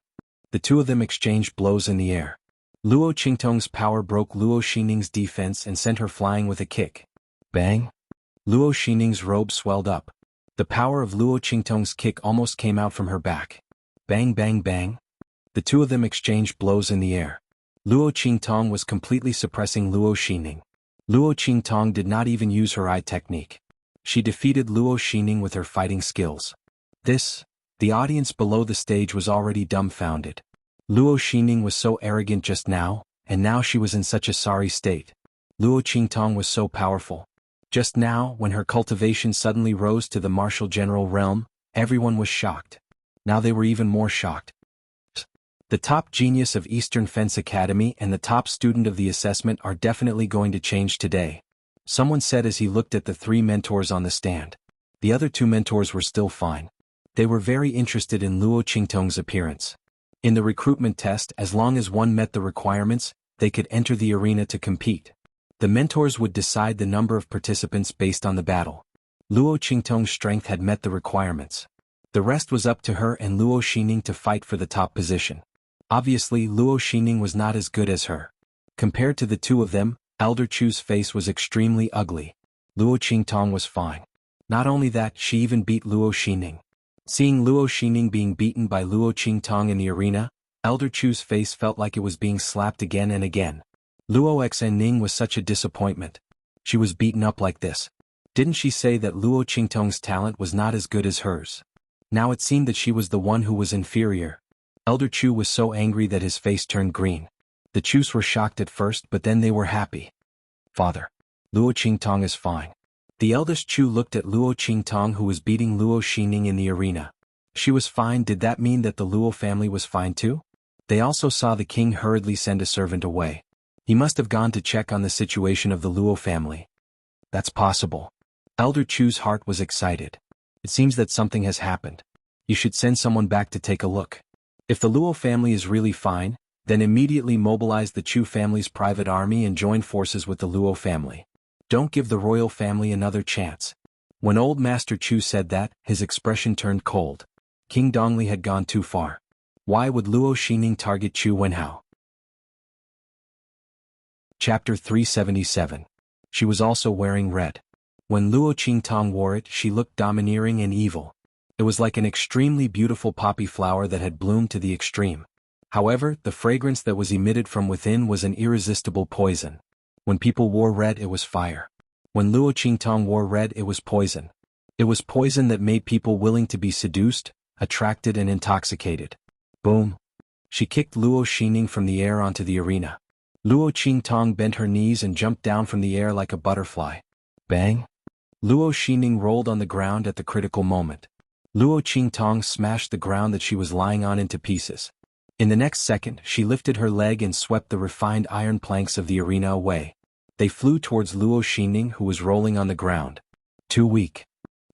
The two of them exchanged blows in the air. Luo Qingtong's power broke Luo Xinning's defense and sent her flying with a kick. Bang! Luo Xinning's robe swelled up. The power of Luo Qingtong's kick almost came out from her back. Bang bang bang! The two of them exchanged blows in the air. Luo Qingtong was completely suppressing Luo Xinning. Luo Qingtong did not even use her eye technique. She defeated Luo Xinning with her fighting skills. The audience below the stage was already dumbfounded. Luo Xinning was so arrogant just now, and now she was in such a sorry state. Luo Qingtong was so powerful. Just now, when her cultivation suddenly rose to the martial general realm, everyone was shocked. Now they were even more shocked. The top genius of Eastern Fence Academy and the top student of the assessment are definitely going to change today. Someone said as he looked at the 3 mentors on the stand. The other 2 mentors were still fine. They were very interested in Luo Qingtong's appearance. In the recruitment test, as long as one met the requirements, they could enter the arena to compete. The mentors would decide the number of participants based on the battle. Luo Qingtong's strength had met the requirements. The rest was up to her and Luo Xinning to fight for the top position. Obviously, Luo Xinning was not as good as her. Compared to the two of them, Elder Chu's face was extremely ugly. Luo Qingtong was fine. Not only that, she even beat Luo Xinning. Seeing Luo Xinning being beaten by Luo Qingtong in the arena, Elder Chu's face felt like it was being slapped again and again. Luo Xinning was such a disappointment. She was beaten up like this. Didn't she say that Luo Qingtong's talent was not as good as hers? Now it seemed that she was the one who was inferior. Elder Chu was so angry that his face turned green. The Chus were shocked at first, but then they were happy. Father. Luo Qingtong is fine. The eldest Chu looked at Luo Qingtong who was beating Luo Xinning in the arena. She was fine. Did that mean that the Luo family was fine too? They also saw the king hurriedly send a servant away. He must have gone to check on the situation of the Luo family. That's possible. Elder Chu's heart was excited. It seems that something has happened. You should send someone back to take a look. If the Luo family is really fine, then immediately mobilize the Chu family's private army and join forces with the Luo family. Don't give the royal family another chance. When old Master Chu said that, his expression turned cold. King Dongli had gone too far. Why would Luo Xinning target Xuanhuan? Chapter 377. She was also wearing red. When Luo Qingtong wore it, she looked domineering and evil. It was like an extremely beautiful poppy flower that had bloomed to the extreme. However, the fragrance that was emitted from within was an irresistible poison. When people wore red, it was fire. When Luo Qingtong wore red, it was poison. It was poison that made people willing to be seduced, attracted and intoxicated. Boom! She kicked Luo Xingning from the air onto the arena. Luo Qingtong bent her knees and jumped down from the air like a butterfly. Bang! Luo Xingning rolled on the ground at the critical moment. Luo Qingtong smashed the ground that she was lying on into pieces. In the next second, she lifted her leg and swept the refined iron planks of the arena away. They flew towards Luo Xingning, who was rolling on the ground. Too weak.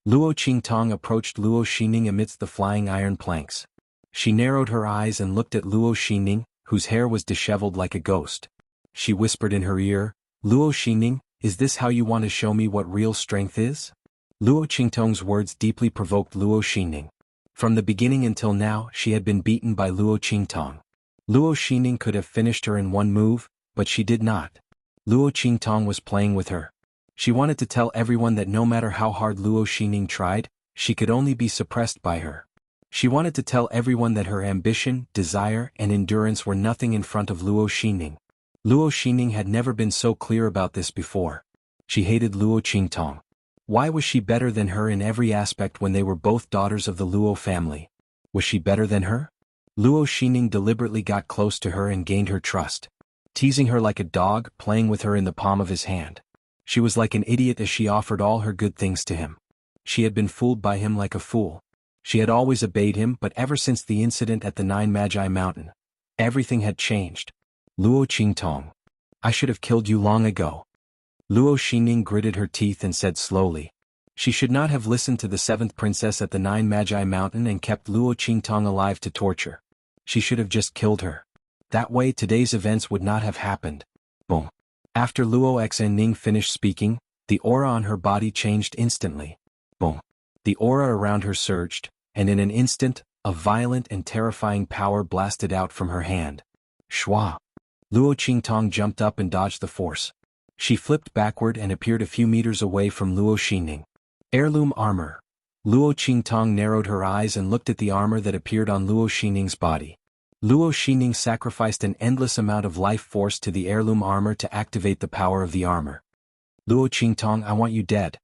Luo Qingtong approached Luo Xingning amidst the flying iron planks. She narrowed her eyes and looked at Luo Xingning, whose hair was disheveled like a ghost. She whispered in her ear, "Luo Xingning, is this how you want to show me what real strength is?" Luo Qingtong's words deeply provoked Luo Xingning. From the beginning until now, she had been beaten by Luo Qingtong. Luo Xingning could have finished her in one move, but she did not. Luo Qingtong was playing with her. She wanted to tell everyone that no matter how hard Luo Xingning tried, she could only be suppressed by her. She wanted to tell everyone that her ambition, desire, and endurance were nothing in front of Luo Xingning. Luo Xingning had never been so clear about this before. She hated Luo Qingtong. Why was she better than her in every aspect when they were both daughters of the Luo family? Was she better than her? Luo Xingning deliberately got close to her and gained her trust. Teasing her like a dog, playing with her in the palm of his hand. She was like an idiot as she offered all her good things to him. She had been fooled by him like a fool. She had always obeyed him, but ever since the incident at the Nine Magi Mountain, everything had changed. Luo Qingtong. I should have killed you long ago. Luo Xingning gritted her teeth and said slowly. She should not have listened to the seventh princess at the Nine Magi Mountain and kept Luo Qingtong alive to torture. She should have just killed her. That way today's events would not have happened. Boom. After Luo Xingning finished speaking, the aura on her body changed instantly. Boom. The aura around her surged, and in an instant, a violent and terrifying power blasted out from her hand. Shua. Luo Qingtong jumped up and dodged the force. She flipped backward and appeared a few meters away from Luo Xingning. Heirloom armor. Luo Qingtong narrowed her eyes and looked at the armor that appeared on Luo Xingning's body. Luo Xingning sacrificed an endless amount of life force to the heirloom armor to activate the power of the armor. Luo Qingtong, I want you dead.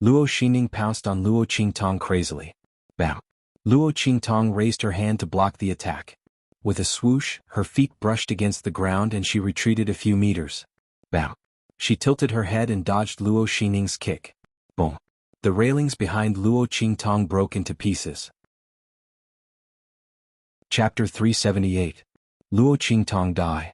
Luo Xingning pounced on Luo Qingtong crazily. Bam! Luo Qingtong raised her hand to block the attack. With a swoosh, her feet brushed against the ground and she retreated a few meters. Bam! She tilted her head and dodged Luo Xingning's kick. Boom! The railings behind Luo Qingtong broke into pieces. Chapter 378. Luo Qingtong die.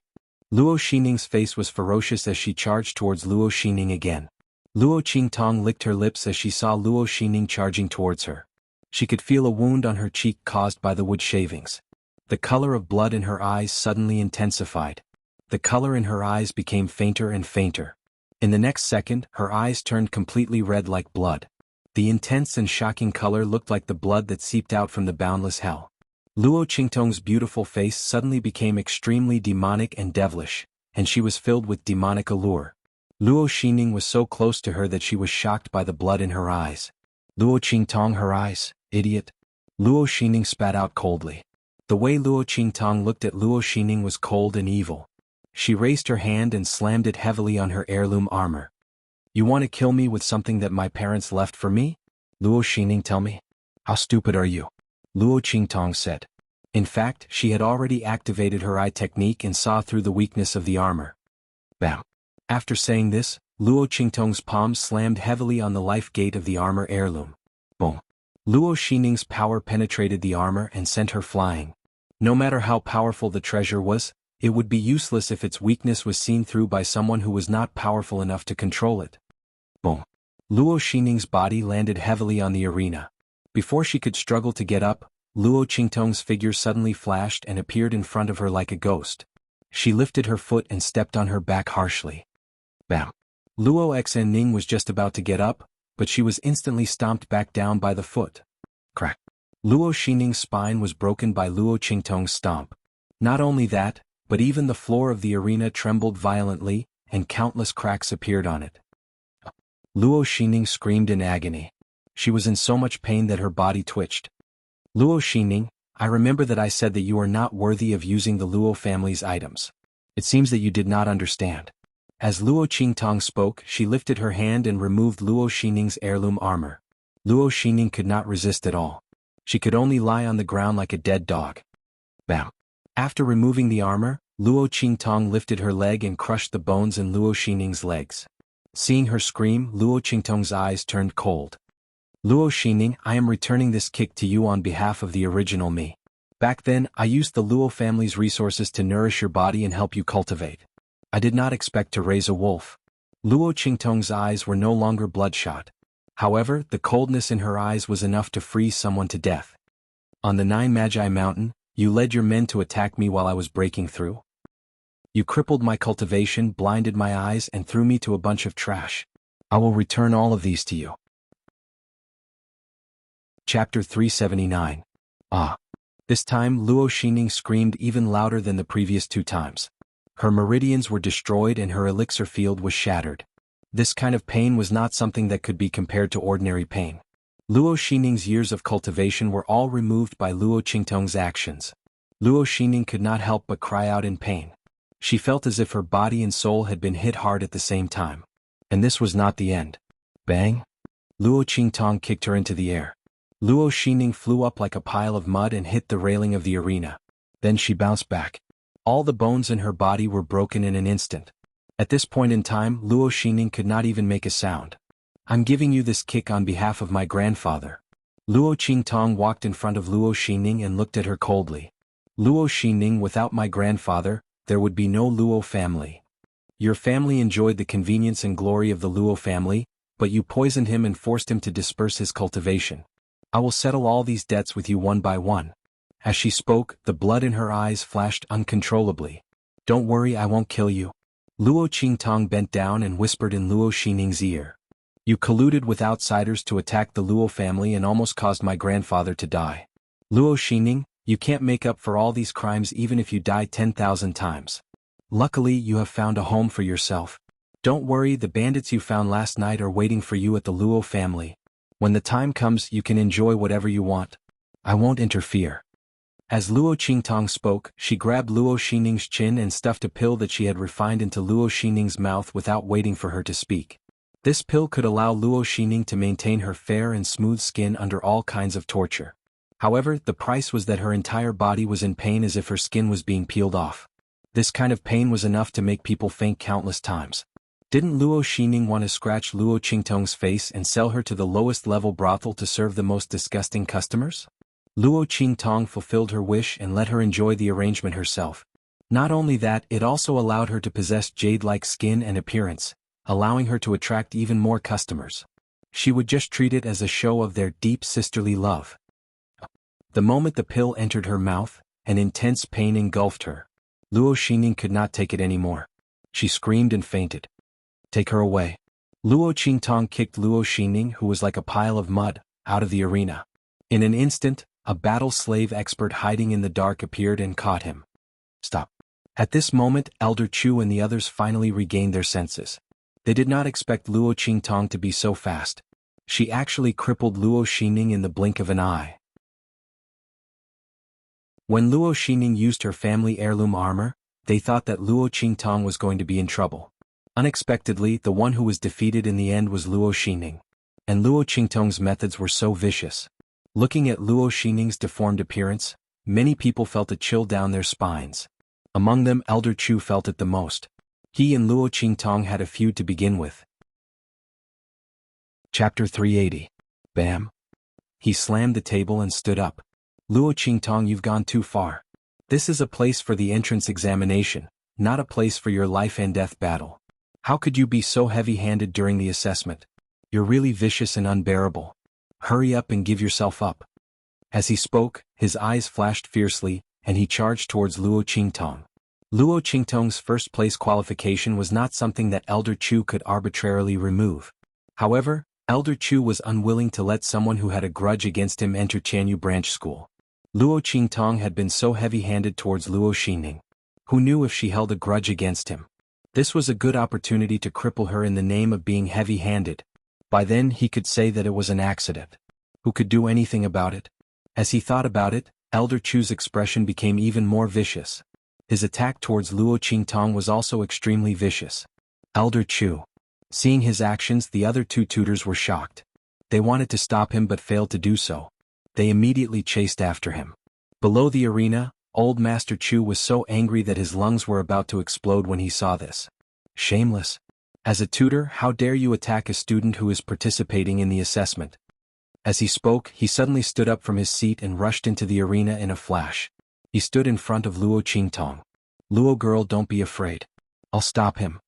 Luo Xingning's face was ferocious as she charged towards Luo Xingning again. Luo Qingtong licked her lips as she saw Luo Xingning charging towards her. She could feel a wound on her cheek caused by the wood shavings. The color of blood in her eyes suddenly intensified. The color in her eyes became fainter and fainter. In the next second, her eyes turned completely red like blood. The intense and shocking color looked like the blood that seeped out from the boundless hell. Luo Qingtong's beautiful face suddenly became extremely demonic and devilish, and she was filled with demonic allure. Luo Xingning was so close to her that she was shocked by the blood in her eyes. Luo Qingtong, her eyes, idiot. Luo Xingning spat out coldly. The way Luo Qingtong looked at Luo Xingning was cold and evil. She raised her hand and slammed it heavily on her heirloom armor. You want to kill me with something that my parents left for me? Luo Xingning, tell me. How stupid are you? Luo Qingtong said. In fact, she had already activated her eye technique and saw through the weakness of the armor. Bam. After saying this, Luo Qingtong's palm slammed heavily on the life gate of the armor heirloom. Boom. Luo Xingning's power penetrated the armor and sent her flying. No matter how powerful the treasure was, it would be useless if its weakness was seen through by someone who was not powerful enough to control it. Boom. Luo Xingning's body landed heavily on the arena. Before she could struggle to get up, Luo Qingtong's figure suddenly flashed and appeared in front of her like a ghost. She lifted her foot and stepped on her back harshly. Bam! Luo Xingning was just about to get up, but she was instantly stomped back down by the foot. Crack! Luo Xingning's spine was broken by Luo Qingtong's stomp. Not only that, but even the floor of the arena trembled violently, and countless cracks appeared on it. Luo Xingning screamed in agony. She was in so much pain that her body twitched. Luo Xingning, I remember that I said that you are not worthy of using the Luo family's items. It seems that you did not understand. As Luo Qingtong spoke, she lifted her hand and removed Luo Xingning's heirloom armor. Luo Xingning could not resist at all. She could only lie on the ground like a dead dog. Bam! After removing the armor, Luo Qingtong lifted her leg and crushed the bones in Luo Xingning's legs. Seeing her scream, Luo Qingtong's eyes turned cold. Luo Xingning, I am returning this kick to you on behalf of the original me. Back then, I used the Luo family's resources to nourish your body and help you cultivate. I did not expect to raise a wolf. Luo Qingtong's eyes were no longer bloodshot. However, the coldness in her eyes was enough to freeze someone to death. On the Nine Magi Mountain, you led your men to attack me while I was breaking through. You crippled my cultivation, blinded my eyes, and threw me to a bunch of trash. I will return all of these to you. Chapter 379. Ah! This time Luo Xingning screamed even louder than the previous 2 times. Her meridians were destroyed and her elixir field was shattered. This kind of pain was not something that could be compared to ordinary pain. Luo Xingning's years of cultivation were all removed by Luo Qingtong's actions. Luo Xingning could not help but cry out in pain. She felt as if her body and soul had been hit hard at the same time. And this was not the end. Bang! Luo Qingtong kicked her into the air. Luo Xingning flew up like a pile of mud and hit the railing of the arena. Then she bounced back. All the bones in her body were broken in an instant. At this point in time, Luo Xingning could not even make a sound. I'm giving you this kick on behalf of my grandfather. Luo Qingtong walked in front of Luo Xingning and looked at her coldly. Luo Xingning, without my grandfather, there would be no Luo family. Your family enjoyed the convenience and glory of the Luo family, but you poisoned him and forced him to disperse his cultivation. I will settle all these debts with you one by one. As she spoke, the blood in her eyes flashed uncontrollably. Don't worry, I won't kill you. Luo Qingtong bent down and whispered in Luo Xingning's ear. You colluded with outsiders to attack the Luo family and almost caused my grandfather to die. Luo Xingning, you can't make up for all these crimes even if you die 10,000 times. Luckily, you have found a home for yourself. Don't worry, the bandits you found last night are waiting for you at the Luo family. When the time comes, you can enjoy whatever you want. I won't interfere. As Luo Qingtong spoke, she grabbed Luo Xingning's chin and stuffed a pill that she had refined into Luo Xingning's mouth without waiting for her to speak. This pill could allow Luo Xingning to maintain her fair and smooth skin under all kinds of torture. However, the price was that her entire body was in pain as if her skin was being peeled off. This kind of pain was enough to make people faint countless times. Didn't Luo Xingning want to scratch Luo Qingtong's face and sell her to the lowest level brothel to serve the most disgusting customers? Luo Qingtong fulfilled her wish and let her enjoy the arrangement herself. Not only that, it also allowed her to possess jade-like skin and appearance, allowing her to attract even more customers. She would just treat it as a show of their deep sisterly love. The moment the pill entered her mouth, an intense pain engulfed her. Luo Xingning could not take it anymore. She screamed and fainted. Take her away. Luo Qingtong kicked Luo Xingning, who was like a pile of mud, out of the arena. In an instant, a battle slave expert hiding in the dark appeared and caught him. Stop. At this moment, Elder Chu and the others finally regained their senses. They did not expect Luo Qingtong to be so fast. She actually crippled Luo Xingning in the blink of an eye. When Luo Xingning used her family heirloom armor, they thought that Luo Qingtong was going to be in trouble. Unexpectedly, the one who was defeated in the end was Luo Xingning. And Luo Qingtong's methods were so vicious. Looking at Luo Xingning's deformed appearance, many people felt a chill down their spines. Among them, Elder Chu felt it the most. He and Luo Qingtong had a feud to begin with. Chapter 380. Bam! He slammed the table and stood up. Luo Qingtong, you've gone too far. This is a place for the entrance examination, not a place for your life and death battle. How could you be so heavy-handed during the assessment? You're really vicious and unbearable. Hurry up and give yourself up. As he spoke, his eyes flashed fiercely, and he charged towards Luo Qingtong. Luo Qingtong's first-place qualification was not something that Elder Chu could arbitrarily remove. However, Elder Chu was unwilling to let someone who had a grudge against him enter Xianyu branch school. Luo Qingtong had been so heavy-handed towards Luo Xingning. Who knew if she held a grudge against him? This was a good opportunity to cripple her in the name of being heavy-handed. By then he could say that it was an accident. Who could do anything about it? As he thought about it, Elder Chu's expression became even more vicious. His attack towards Luo Qingtong was also extremely vicious. Elder Chu. Seeing his actions, the other two tutors were shocked. They wanted to stop him but failed to do so. They immediately chased after him. Below the arena, Old Master Chu was so angry that his lungs were about to explode when he saw this. Shameless. As a tutor, how dare you attack a student who is participating in the assessment? As he spoke, he suddenly stood up from his seat and rushed into the arena in a flash. He stood in front of Luo Qingtong. Luo girl, don't be afraid. I'll stop him.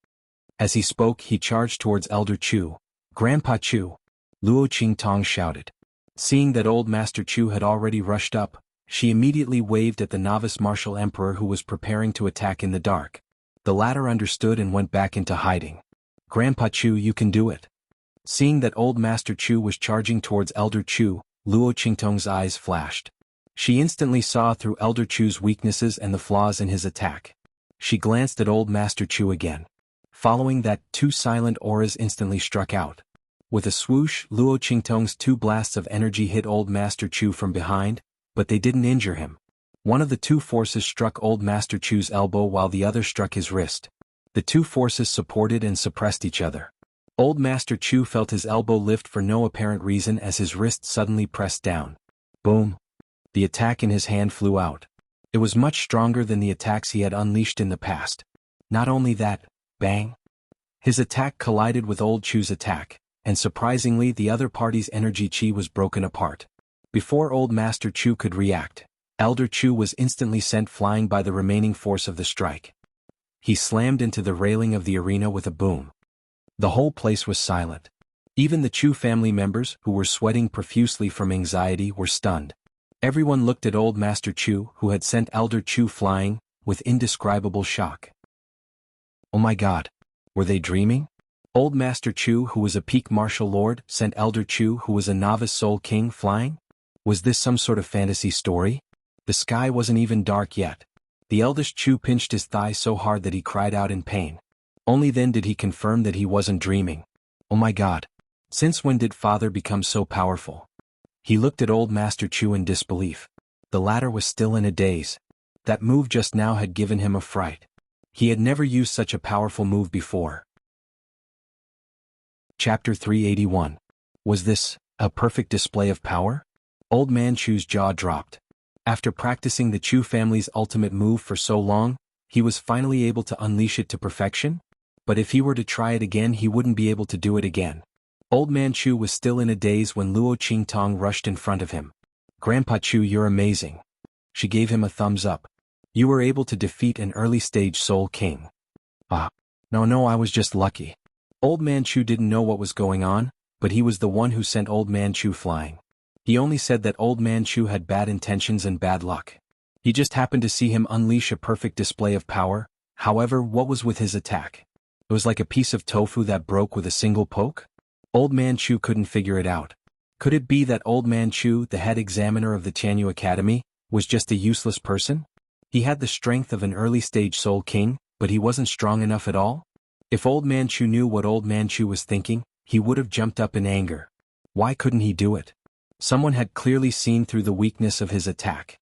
As he spoke, he charged towards Elder Chu. Grandpa Chu. Luo Qingtong shouted. Seeing that Old Master Chu had already rushed up, she immediately waved at the novice martial emperor who was preparing to attack in the dark. The latter understood and went back into hiding. Grandpa Chu, you can do it. Seeing that Old Master Chu was charging towards Elder Chu, Luo Qingtong's eyes flashed. She instantly saw through Elder Chu's weaknesses and the flaws in his attack. She glanced at Old Master Chu again. Following that, two silent auras instantly struck out. With a swoosh, Luo Qingtong's two blasts of energy hit Old Master Chu from behind, but they didn't injure him. One of the two forces struck Old Master Chu's elbow while the other struck his wrist. The two forces supported and suppressed each other. Old Master Chu felt his elbow lift for no apparent reason as his wrist suddenly pressed down. Boom. The attack in his hand flew out. It was much stronger than the attacks he had unleashed in the past. Not only that, bang. His attack collided with Old Chu's attack, and surprisingly the other party's energy chi was broken apart. Before Old Master Chu could react, Elder Chu was instantly sent flying by the remaining force of the strike. He slammed into the railing of the arena with a boom. The whole place was silent. Even the Chu family members, who were sweating profusely from anxiety, were stunned. Everyone looked at Old Master Chu, who had sent Elder Chu flying, with indescribable shock. Oh my God! Were they dreaming? Old Master Chu, who was a peak martial lord, sent Elder Chu, who was a novice soul king, flying? Was this some sort of fantasy story? The sky wasn't even dark yet. The eldest Chu pinched his thigh so hard that he cried out in pain. Only then did he confirm that he wasn't dreaming. Oh my God! Since when did father become so powerful? He looked at Old Master Chu in disbelief. The latter was still in a daze. That move just now had given him a fright. He had never used such a powerful move before. Chapter 381. Was this a perfect display of power? Old Man Chu's jaw dropped. After practicing the Chu family's ultimate move for so long, he was finally able to unleash it to perfection? But if he were to try it again, he wouldn't be able to do it again. Old Man Chu was still in a daze when Luo Qingtong rushed in front of him. Grandpa Chu, you're amazing. She gave him a thumbs up. You were able to defeat an early-stage soul king. No, I was just lucky. Old Man Chu didn't know what was going on, but he was the one who sent Old Man Chu flying. He only said that Old Man Chu had bad intentions and bad luck. He just happened to see him unleash a perfect display of power. However, what was with his attack? It was like a piece of tofu that broke with a single poke? Old Man Chu couldn't figure it out. Could it be that Old Man Chu, the head examiner of the Tianyu Academy, was just a useless person? He had the strength of an early-stage soul king, but he wasn't strong enough at all? If Old Man Chu knew what Old Man Chu was thinking, he would have jumped up in anger. Why couldn't he do it? Someone had clearly seen through the weakness of his attack.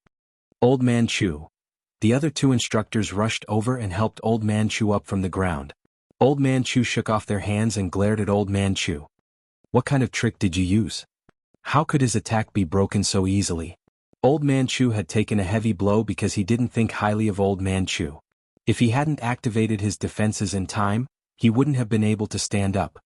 Old Man Chu. The other two instructors rushed over and helped Old Man Chu up from the ground. Old Man Chu shook off their hands and glared at Old Man Chu. What kind of trick did you use? How could his attack be broken so easily? Old Man Chu had taken a heavy blow because he didn't think highly of Old Man Chu. If he hadn't activated his defenses in time, he wouldn't have been able to stand up.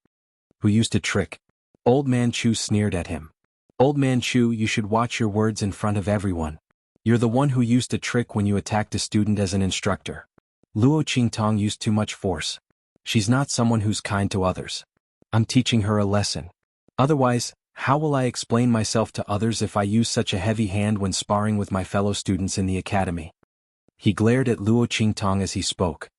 Who used a trick? Old Man Chu sneered at him. Old Man Chu, you should watch your words in front of everyone. You're the one who used a trick when you attacked a student as an instructor. Luo Qingtong used too much force. She's not someone who's kind to others. I'm teaching her a lesson. Otherwise, how will I explain myself to others if I use such a heavy hand when sparring with my fellow students in the academy? He glared at Luo Qingtong as he spoke.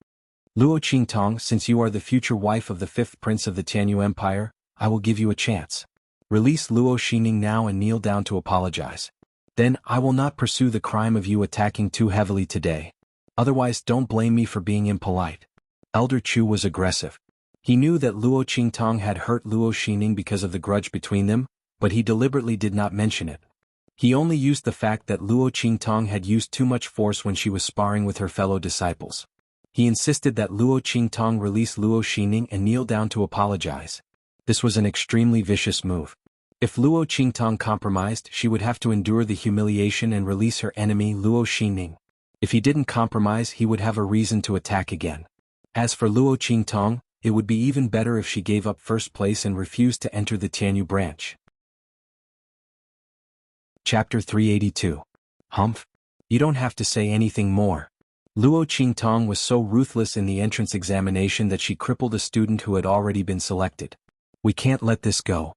Luo Qingtong, since you are the future wife of the 5th prince of the Tianyu Empire, I will give you a chance. Release Luo Xining now and kneel down to apologize. Then I will not pursue the crime of you attacking too heavily today. Otherwise, don't blame me for being impolite. Elder Chu was aggressive. He knew that Luo Qingtong had hurt Luo Xining because of the grudge between them, but he deliberately did not mention it. He only used the fact that Luo Qingtong had used too much force when she was sparring with her fellow disciples. He insisted that Luo Qingtong release Luo Xining and kneel down to apologize. This was an extremely vicious move. If Luo Qingtong compromised, she would have to endure the humiliation and release her enemy Luo Xining. If he didn't compromise, he would have a reason to attack again. As for Luo Qingtong, it would be even better if she gave up first place and refused to enter the Tianyu branch. Chapter 382. Humph. You don't have to say anything more. Luo Qingtong was so ruthless in the entrance examination that she crippled a student who had already been selected. We can't let this go.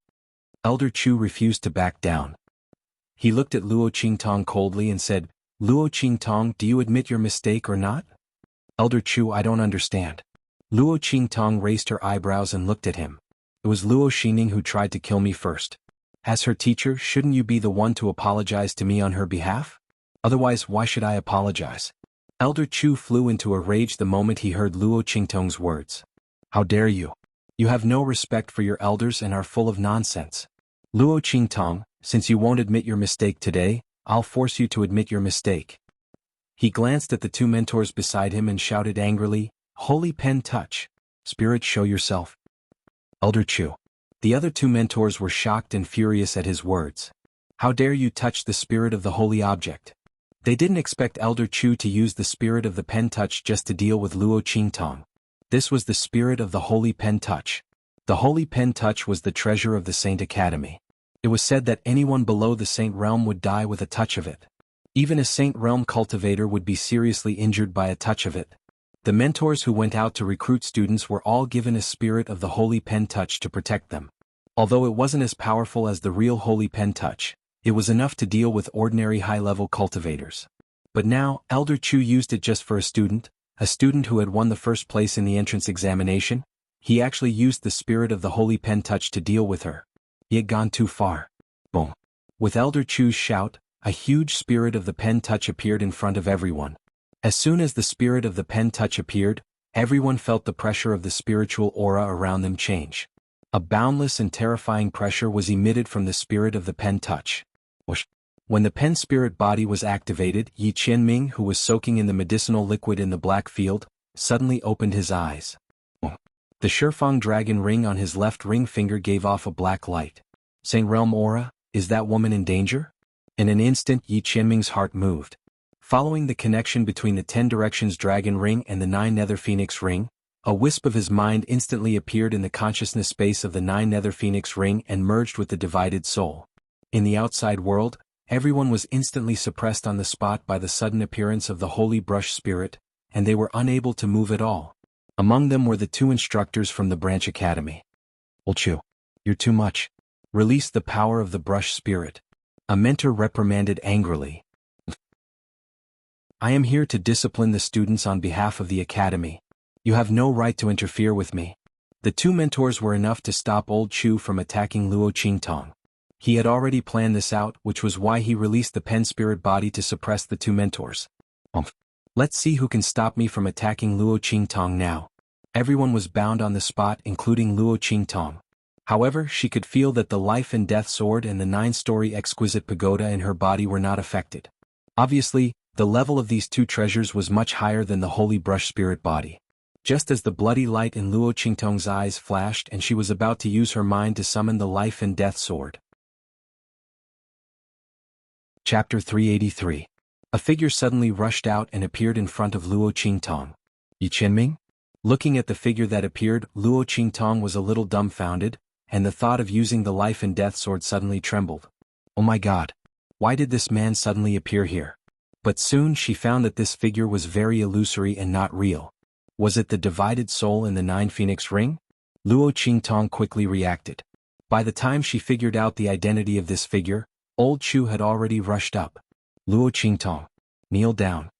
Elder Chu refused to back down. He looked at Luo Qingtong coldly and said, Luo Qingtong, do you admit your mistake or not? Elder Chu, I don't understand. Luo Qingtong raised her eyebrows and looked at him. It was Luo Xining who tried to kill me first. As her teacher, shouldn't you be the one to apologize to me on her behalf? Otherwise, why should I apologize? Elder Chu flew into a rage the moment he heard Luo Qingtong's words. How dare you? You have no respect for your elders and are full of nonsense. Luo Qingtong, since you won't admit your mistake today, I'll force you to admit your mistake. He glanced at the two mentors beside him and shouted angrily, Holy pen touch. Spirit, show yourself. Elder Chu. The other two mentors were shocked and furious at his words. How dare you touch the spirit of the holy object? They didn't expect Elder Chu to use the spirit of the pen touch just to deal with Luo Qingtong. This was the spirit of the holy pen touch. The holy pen touch was the treasure of the Saint Academy. It was said that anyone below the Saint realm would die with a touch of it. Even a Saint realm cultivator would be seriously injured by a touch of it. The mentors who went out to recruit students were all given a spirit of the holy pen touch to protect them. Although it wasn't as powerful as the real holy pen touch, it was enough to deal with ordinary high-level cultivators. But now, Elder Chu used it just for a student who had won the first place in the entrance examination. He actually used the spirit of the holy pen touch to deal with her. He had gone too far. Boom. With Elder Chu's shout, a huge spirit of the pen touch appeared in front of everyone. As soon as the spirit of the pen touch appeared, everyone felt the pressure of the spiritual aura around them change. A boundless and terrifying pressure was emitted from the spirit of the pen touch. Whoosh. When the pen spirit body was activated, Yi Qianming, who was soaking in the medicinal liquid in the black field, suddenly opened his eyes. The Shifang dragon ring on his left ring finger gave off a black light. Saint Realm aura, is that woman in danger? In an instant, Yi Qianming's heart moved. Following the connection between the 10 Directions Dragon Ring and the 9 Nether Phoenix Ring, a wisp of his mind instantly appeared in the consciousness space of the 9 Nether Phoenix Ring and merged with the divided soul. In the outside world, everyone was instantly suppressed on the spot by the sudden appearance of the Holy Brush Spirit, and they were unable to move at all. Among them were the 2 instructors from the Branch Academy. Old Chu, you're too much. Release the power of the Brush Spirit. A mentor reprimanded angrily. I am here to discipline the students on behalf of the Academy. You have no right to interfere with me. The 2 mentors were enough to stop Old Chu from attacking Luo Qingtong. He had already planned this out, which was why he released the pen spirit body to suppress the 2 mentors. Let's see who can stop me from attacking Luo Qingtong now. Everyone was bound on the spot, including Luo Qingtong. However, she could feel that the life and death sword and the 9-story exquisite pagoda in her body were not affected. Obviously, the level of these 2 treasures was much higher than the holy brush spirit body. Just as the bloody light in Luo Qingtong's eyes flashed and she was about to use her mind to summon the life and death sword. Chapter 383. A figure suddenly rushed out and appeared in front of Luo Qingtong. Yi Qianming? Looking at the figure that appeared, Luo Qingtong was a little dumbfounded, and the thought of using the life and death sword suddenly trembled. Oh my god. Why did this man suddenly appear here? But soon she found that this figure was very illusory and not real. Was it the divided soul in the 9 Phoenix Ring? Luo Qingtong quickly reacted. By the time she figured out the identity of this figure, Old Chu had already rushed up. Luo Qingtong, kneel down.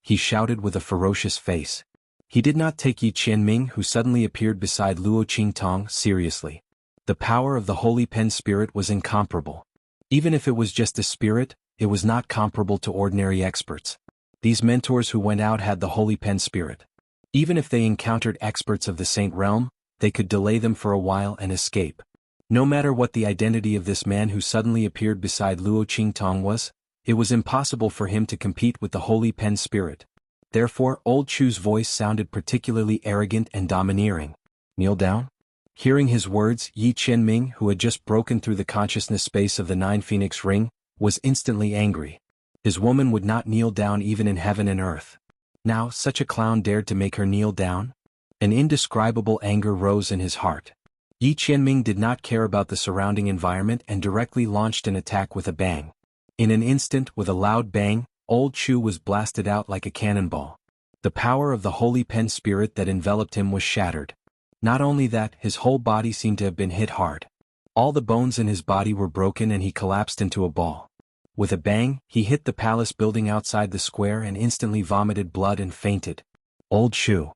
He shouted with a ferocious face. He did not take Yi Qianming, who suddenly appeared beside Luo Qingtong, seriously. The power of the holy pen spirit was incomparable. Even if it was just a spirit, it was not comparable to ordinary experts. These mentors who went out had the holy pen spirit. Even if they encountered experts of the Saint Realm, they could delay them for a while and escape. No matter what the identity of this man who suddenly appeared beside Luo Qingtong was, it was impossible for him to compete with the Holy Pen Spirit. Therefore, Old Chu's voice sounded particularly arrogant and domineering. Kneel down? Hearing his words, Yi Qianming, who had just broken through the consciousness space of the Nine Phoenix Ring, was instantly angry. His woman would not kneel down even in heaven and earth. Now, such a clown dared to make her kneel down? An indescribable anger rose in his heart. Yi Qianming did not care about the surrounding environment and directly launched an attack with a bang. In an instant, with a loud bang, Old Chu was blasted out like a cannonball. The power of the Holy Pen Spirit that enveloped him was shattered. Not only that, his whole body seemed to have been hit hard. All the bones in his body were broken and he collapsed into a ball. With a bang, he hit the palace building outside the square and instantly vomited blood and fainted. Old Chu.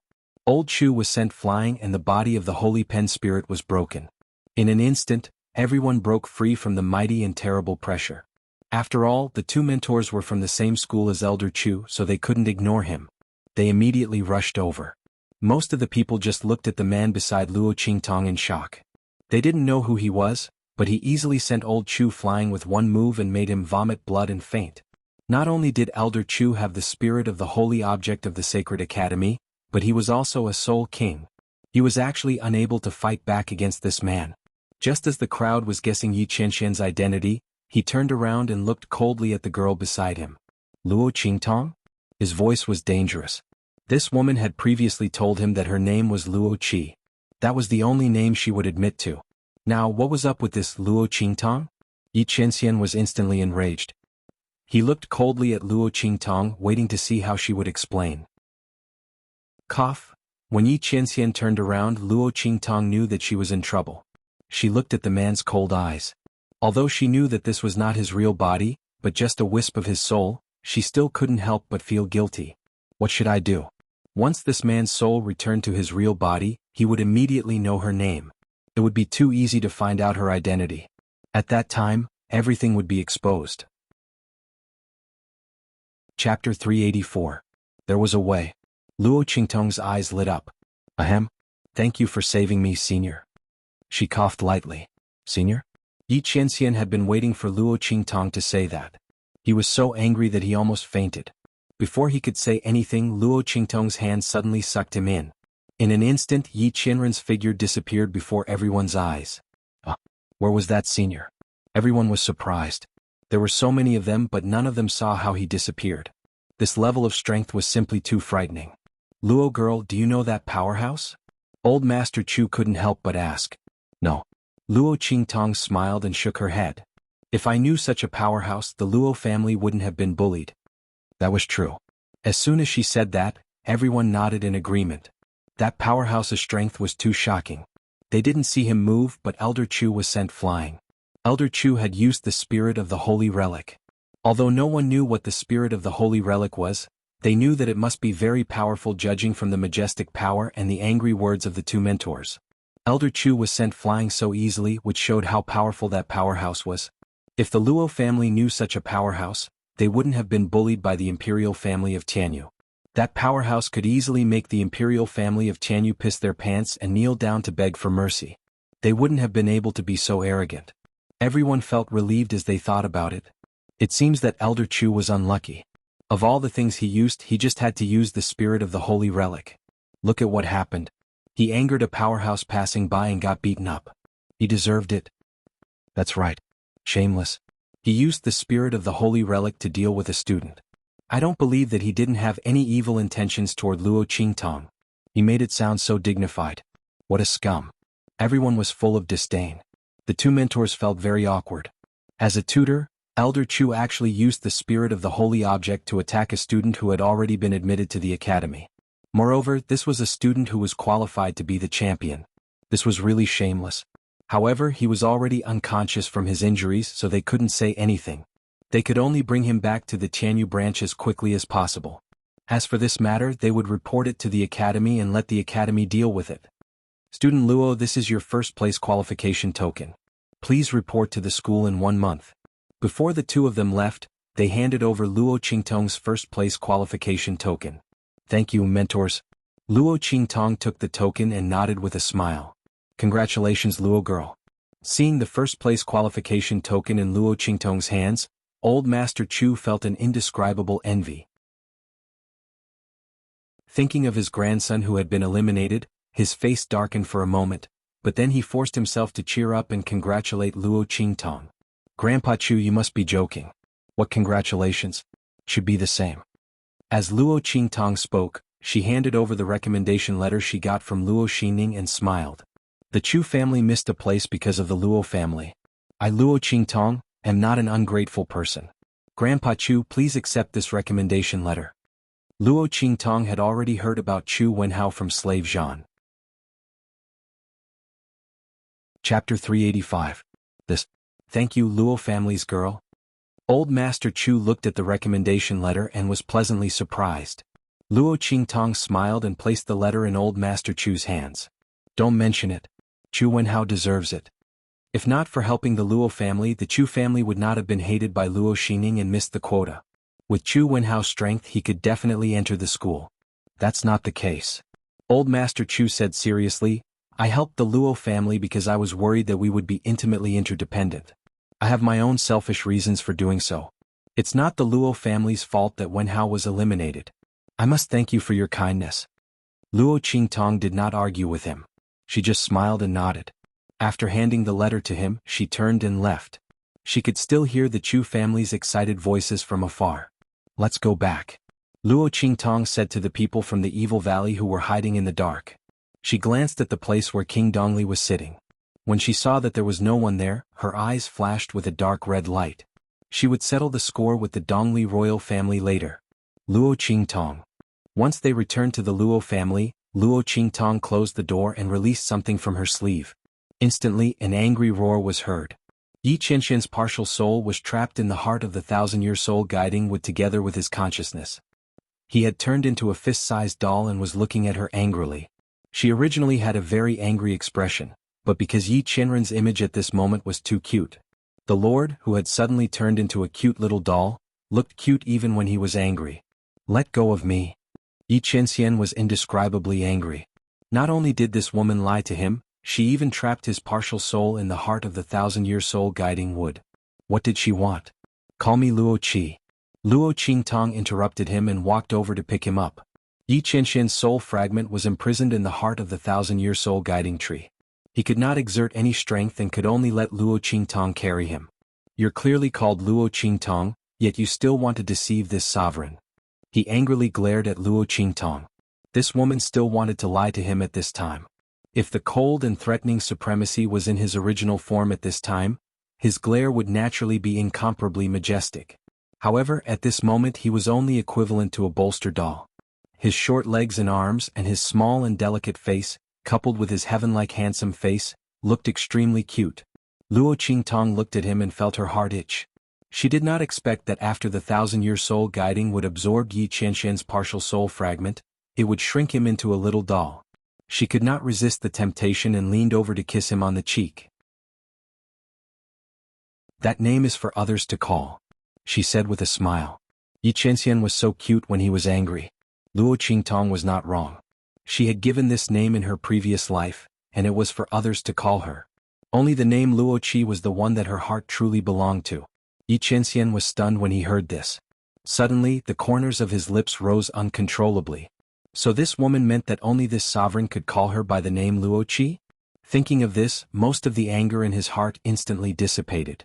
Old Chu was sent flying and the body of the Holy Pen Spirit was broken. In an instant, everyone broke free from the mighty and terrible pressure. After all, the two mentors were from the same school as Elder Chu, so they couldn't ignore him. They immediately rushed over. Most of the people just looked at the man beside Luo Qingtong in shock. They didn't know who he was, but he easily sent Old Chu flying with one move and made him vomit blood and faint. Not only did Elder Chu have the spirit of the holy object of the Sacred Academy, but he was also a soul king. He was actually unable to fight back against this man. Just as the crowd was guessing Yi Qianxian's identity, he turned around and looked coldly at the girl beside him. Luo Qingtong? His voice was dangerous. This woman had previously told him that her name was Luo Qi. That was the only name she would admit to. Now, what was up with this Luo Qingtong? Yi Qianxian was instantly enraged. He looked coldly at Luo Qingtong, waiting to see how she would explain. Cough. When Yi Qianxian turned around, Luo Qingtong knew that she was in trouble. She looked at the man's cold eyes. Although she knew that this was not his real body, but just a wisp of his soul, she still couldn't help but feel guilty. What should I do? Once this man's soul returned to his real body, he would immediately know her name. It would be too easy to find out her identity. At that time, everything would be exposed. Chapter 384. There was a way. Luo Qingtong's eyes lit up. Ahem. Thank you for saving me, senior. She coughed lightly. Senior? Yi Qianxian had been waiting for Luo Qingtong to say that. He was so angry that he almost fainted. Before he could say anything, Luo Qingtong's hand suddenly sucked him in. In an instant, Yi Qianren's figure disappeared before everyone's eyes. Where was that senior? Everyone was surprised. There were so many of them, but none of them saw how he disappeared. This level of strength was simply too frightening. Luo girl, do you know that powerhouse? Old Master Chu couldn't help but ask. No. Luo Qingtong smiled and shook her head. If I knew such a powerhouse, the Luo family wouldn't have been bullied. That was true. As soon as she said that, everyone nodded in agreement. That powerhouse's strength was too shocking. They didn't see him move, but Elder Chu was sent flying. Elder Chu had used the spirit of the Holy Relic. Although no one knew what the spirit of the Holy Relic was, they knew that it must be very powerful, judging from the majestic power and the angry words of the two mentors. Elder Chu was sent flying so easily, which showed how powerful that powerhouse was. If the Luo family knew such a powerhouse, they wouldn't have been bullied by the imperial family of Tianyu. That powerhouse could easily make the imperial family of Tianyu piss their pants and kneel down to beg for mercy. They wouldn't have been able to be so arrogant. Everyone felt relieved as they thought about it. It seems that Elder Chu was unlucky. Of all the things he used, he just had to use the spirit of the Holy Relic. Look at what happened. He angered a powerhouse passing by and got beaten up. He deserved it. That's right. Shameless. He used the spirit of the Holy Relic to deal with a student. I don't believe that he didn't have any evil intentions toward Luo Qingtong. He made it sound so dignified. What a scum. Everyone was full of disdain. The two mentors felt very awkward. As a tutor, Elder Chu actually used the spirit of the holy object to attack a student who had already been admitted to the academy. Moreover, this was a student who was qualified to be the champion. This was really shameless. However, he was already unconscious from his injuries, so they couldn't say anything. They could only bring him back to the Tianyu branch as quickly as possible. As for this matter, they would report it to the academy and let the academy deal with it. Student Luo, this is your first place qualification token. Please report to the school in 1 month. Before the two of them left, they handed over Luo Qingtong's first place qualification token. Thank you, mentors. Luo Qingtong took the token and nodded with a smile. Congratulations, Luo girl. Seeing the first-place qualification token in Luo Qingtong's hands, Old Master Chu felt an indescribable envy. Thinking of his grandson who had been eliminated, his face darkened for a moment, but then he forced himself to cheer up and congratulate Luo Qingtong. Grandpa Chu, you must be joking. What congratulations? Should be the same. As Luo Qingtong spoke, she handed over the recommendation letter she got from Luo Xining and smiled. The Chu family missed a place because of the Luo family. I, Luo Qingtong, am not an ungrateful person. Grandpa Chu, please accept this recommendation letter. Luo Qingtong had already heard about Xuanhuan from slave Zhan. Chapter 385. Thank you, Luo family's girl. Old Master Chu looked at the recommendation letter and was pleasantly surprised. Luo Qingtong smiled and placed the letter in Old Master Chu's hands. Don't mention it. Xuanhuan deserves it. If not for helping the Luo family, the Chu family would not have been hated by Luo Xining and missed the quota. With Xuanhuan's strength, he could definitely enter the school. That's not the case. Old Master Chu said seriously, I helped the Luo family because I was worried that we would be intimately interdependent. I have my own selfish reasons for doing so. It's not the Luo family's fault that Wenhao was eliminated. I must thank you for your kindness. Luo Qingtong did not argue with him. She just smiled and nodded. After handing the letter to him, she turned and left. She could still hear the Chu family's excited voices from afar. Let's go back. Luo Qingtong said to the people from the Evil Valley who were hiding in the dark. She glanced at the place where King Dongli was sitting. When she saw that there was no one there, her eyes flashed with a dark red light. She would settle the score with the Dongli royal family later. Luo Qingtong. Once they returned to the Luo family, Luo Qingtong closed the door and released something from her sleeve. Instantly, an angry roar was heard. Yi Qianxian's partial soul was trapped in the heart of the thousand-year soul guiding wood together with his consciousness. He had turned into a fist-sized doll and was looking at her angrily. She originally had a very angry expression, but because Yi Qianren's image at this moment was too cute. The Lord, who had suddenly turned into a cute little doll, looked cute even when he was angry. Let go of me. Yi Qianxian was indescribably angry. Not only did this woman lie to him, she even trapped his partial soul in the heart of the thousand-year soul guiding wood. What did she want? Call me Luo Qi. Luo Qingtong interrupted him and walked over to pick him up. Yi Qianxian's soul fragment was imprisoned in the heart of the thousand-year soul guiding tree. He could not exert any strength and could only let Luo Qingtong carry him. You're clearly called Luo Qingtong, yet you still want to deceive this sovereign. He angrily glared at Luo Qingtong. This woman still wanted to lie to him at this time. If the cold and threatening supremacy was in his original form at this time, his glare would naturally be incomparably majestic. However, at this moment he was only equivalent to a bolster doll. His short legs and arms and his small and delicate face, coupled with his heaven-like handsome face, looked extremely cute. Luo Qingtong looked at him and felt her heart itch. She did not expect that after the thousand-year soul guiding would absorb Yi Qianxian's partial soul fragment, it would shrink him into a little doll. She could not resist the temptation and leaned over to kiss him on the cheek. That name is for others to call, she said with a smile. Yi Qianxian was so cute when he was angry. Luo Qingtong was not wrong. She had given this name in her previous life, and it was for others to call her. Only the name Luo Qi was the one that her heart truly belonged to. Yi Qianxian was stunned when he heard this. Suddenly, the corners of his lips rose uncontrollably. So this woman meant that only this sovereign could call her by the name Luo Qi? Thinking of this, most of the anger in his heart instantly dissipated.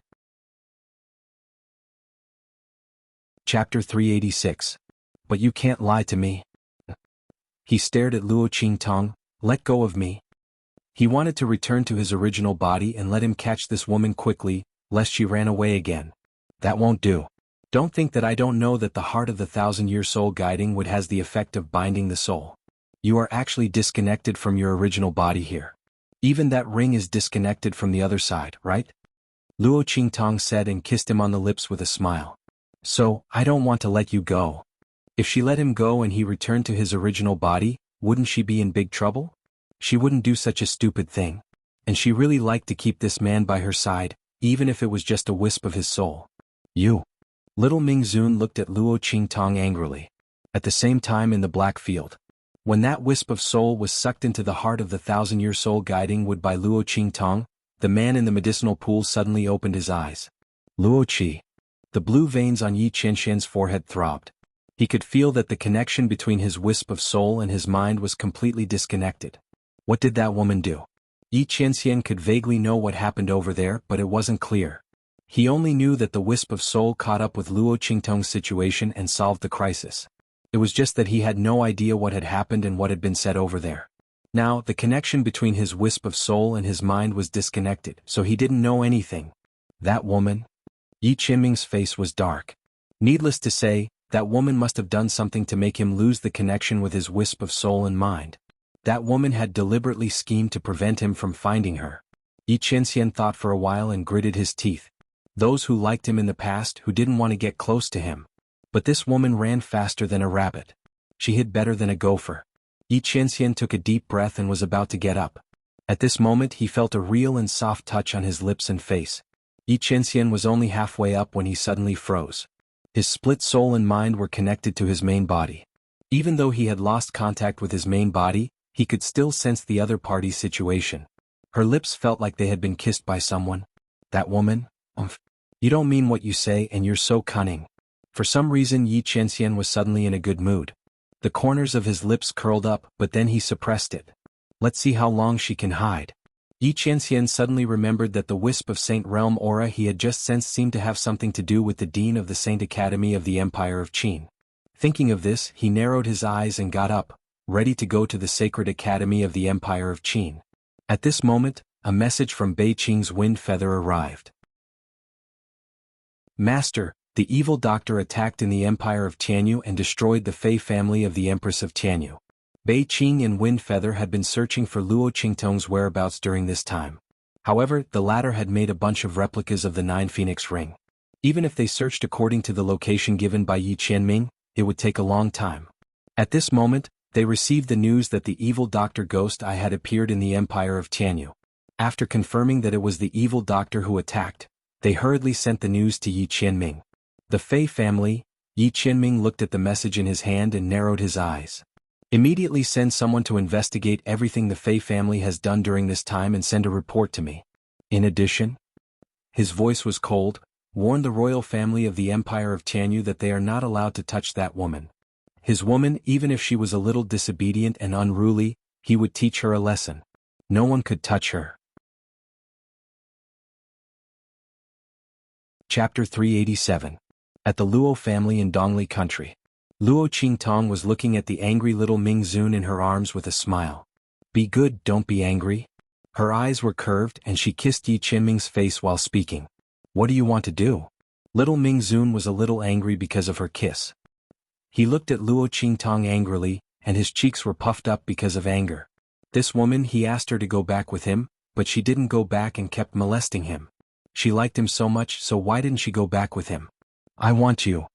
Chapter 386. But you can't lie to me. He stared at Luo Qingtong. Let go of me. He wanted to return to his original body and let him catch this woman quickly, lest she ran away again. That won't do. Don't think that I don't know that the heart of the thousand-year soul guiding would has the effect of binding the soul. You are actually disconnected from your original body here. Even that ring is disconnected from the other side, right? Luo Qingtong said and kissed him on the lips with a smile. So, I don't want to let you go. If she let him go and he returned to his original body, wouldn't she be in big trouble? She wouldn't do such a stupid thing. And she really liked to keep this man by her side, even if it was just a wisp of his soul. You. Little Ming Zun looked at Luo Qingtong angrily. At the same time in the black field. When that wisp of soul was sucked into the heart of the 1,000-year soul guiding wood by Luo Qingtong, the man in the medicinal pool suddenly opened his eyes. Luo Qi. The blue veins on Yi Qianxian's forehead throbbed. He could feel that the connection between his wisp of soul and his mind was completely disconnected. What did that woman do? Yi Qianxian could vaguely know what happened over there, but it wasn't clear. He only knew that the wisp of soul caught up with Luo Qingtong's situation and solved the crisis. It was just that he had no idea what had happened and what had been said over there. Now, the connection between his wisp of soul and his mind was disconnected, so he didn't know anything. That woman? Yi Qianming's face was dark. Needless to say, that woman must have done something to make him lose the connection with his wisp of soul and mind. That woman had deliberately schemed to prevent him from finding her. Yi Qianxian thought for a while and gritted his teeth. Those who liked him in the past who didn't want to get close to him. But this woman ran faster than a rabbit. She hid better than a gopher. Yi Qianxian took a deep breath and was about to get up. At this moment he felt a real and soft touch on his lips and face. Yi Qianxian was only halfway up when he suddenly froze. His split soul and mind were connected to his main body. Even though he had lost contact with his main body, he could still sense the other party's situation. Her lips felt like they had been kissed by someone. That woman? You don't mean what you say and you're so cunning. For some reason Yi Qianxian was suddenly in a good mood. The corners of his lips curled up, but then he suppressed it. Let's see how long she can hide. Yi Qianxian suddenly remembered that the wisp of Saint Realm aura he had just sensed seemed to have something to do with the Dean of the Saint Academy of the Empire of Qin. Thinking of this, he narrowed his eyes and got up, ready to go to the Sacred Academy of the Empire of Qin. At this moment, a message from Bei Qing's wind feather arrived. Master, the evil doctor attacked in the Empire of Tianyu and destroyed the Fei family of the Empress of Tianyu. Bei Qing and Wind Feather had been searching for Luo Qingtong's whereabouts during this time. However, the latter had made a bunch of replicas of the Nine Phoenix Ring. Even if they searched according to the location given by Yi Qianming, it would take a long time. At this moment, they received the news that the evil Dr. Ghost Eye had appeared in the Empire of Tianyu. After confirming that it was the evil doctor who attacked, they hurriedly sent the news to Yi Qianming. The Fei family. Yi Qianming looked at the message in his hand and narrowed his eyes. Immediately send someone to investigate everything the Fei family has done during this time and send a report to me. In addition, his voice was cold, warn the royal family of the Empire of Tianyu that they are not allowed to touch that woman. His woman, even if she was a little disobedient and unruly, he would teach her a lesson. No one could touch her. Chapter 387. At the Luo family in Dongli country. Luo Qingtong was looking at the angry little Ming Zun in her arms with a smile. Be good, don't be angry. Her eyes were curved and she kissed Yi Qianming's face while speaking. What do you want to do? Little Ming Zun was a little angry because of her kiss. He looked at Luo Qingtong angrily, and his cheeks were puffed up because of anger. This woman, he asked her to go back with him, but she didn't go back and kept molesting him. She liked him so much, so why didn't she go back with him? I want you.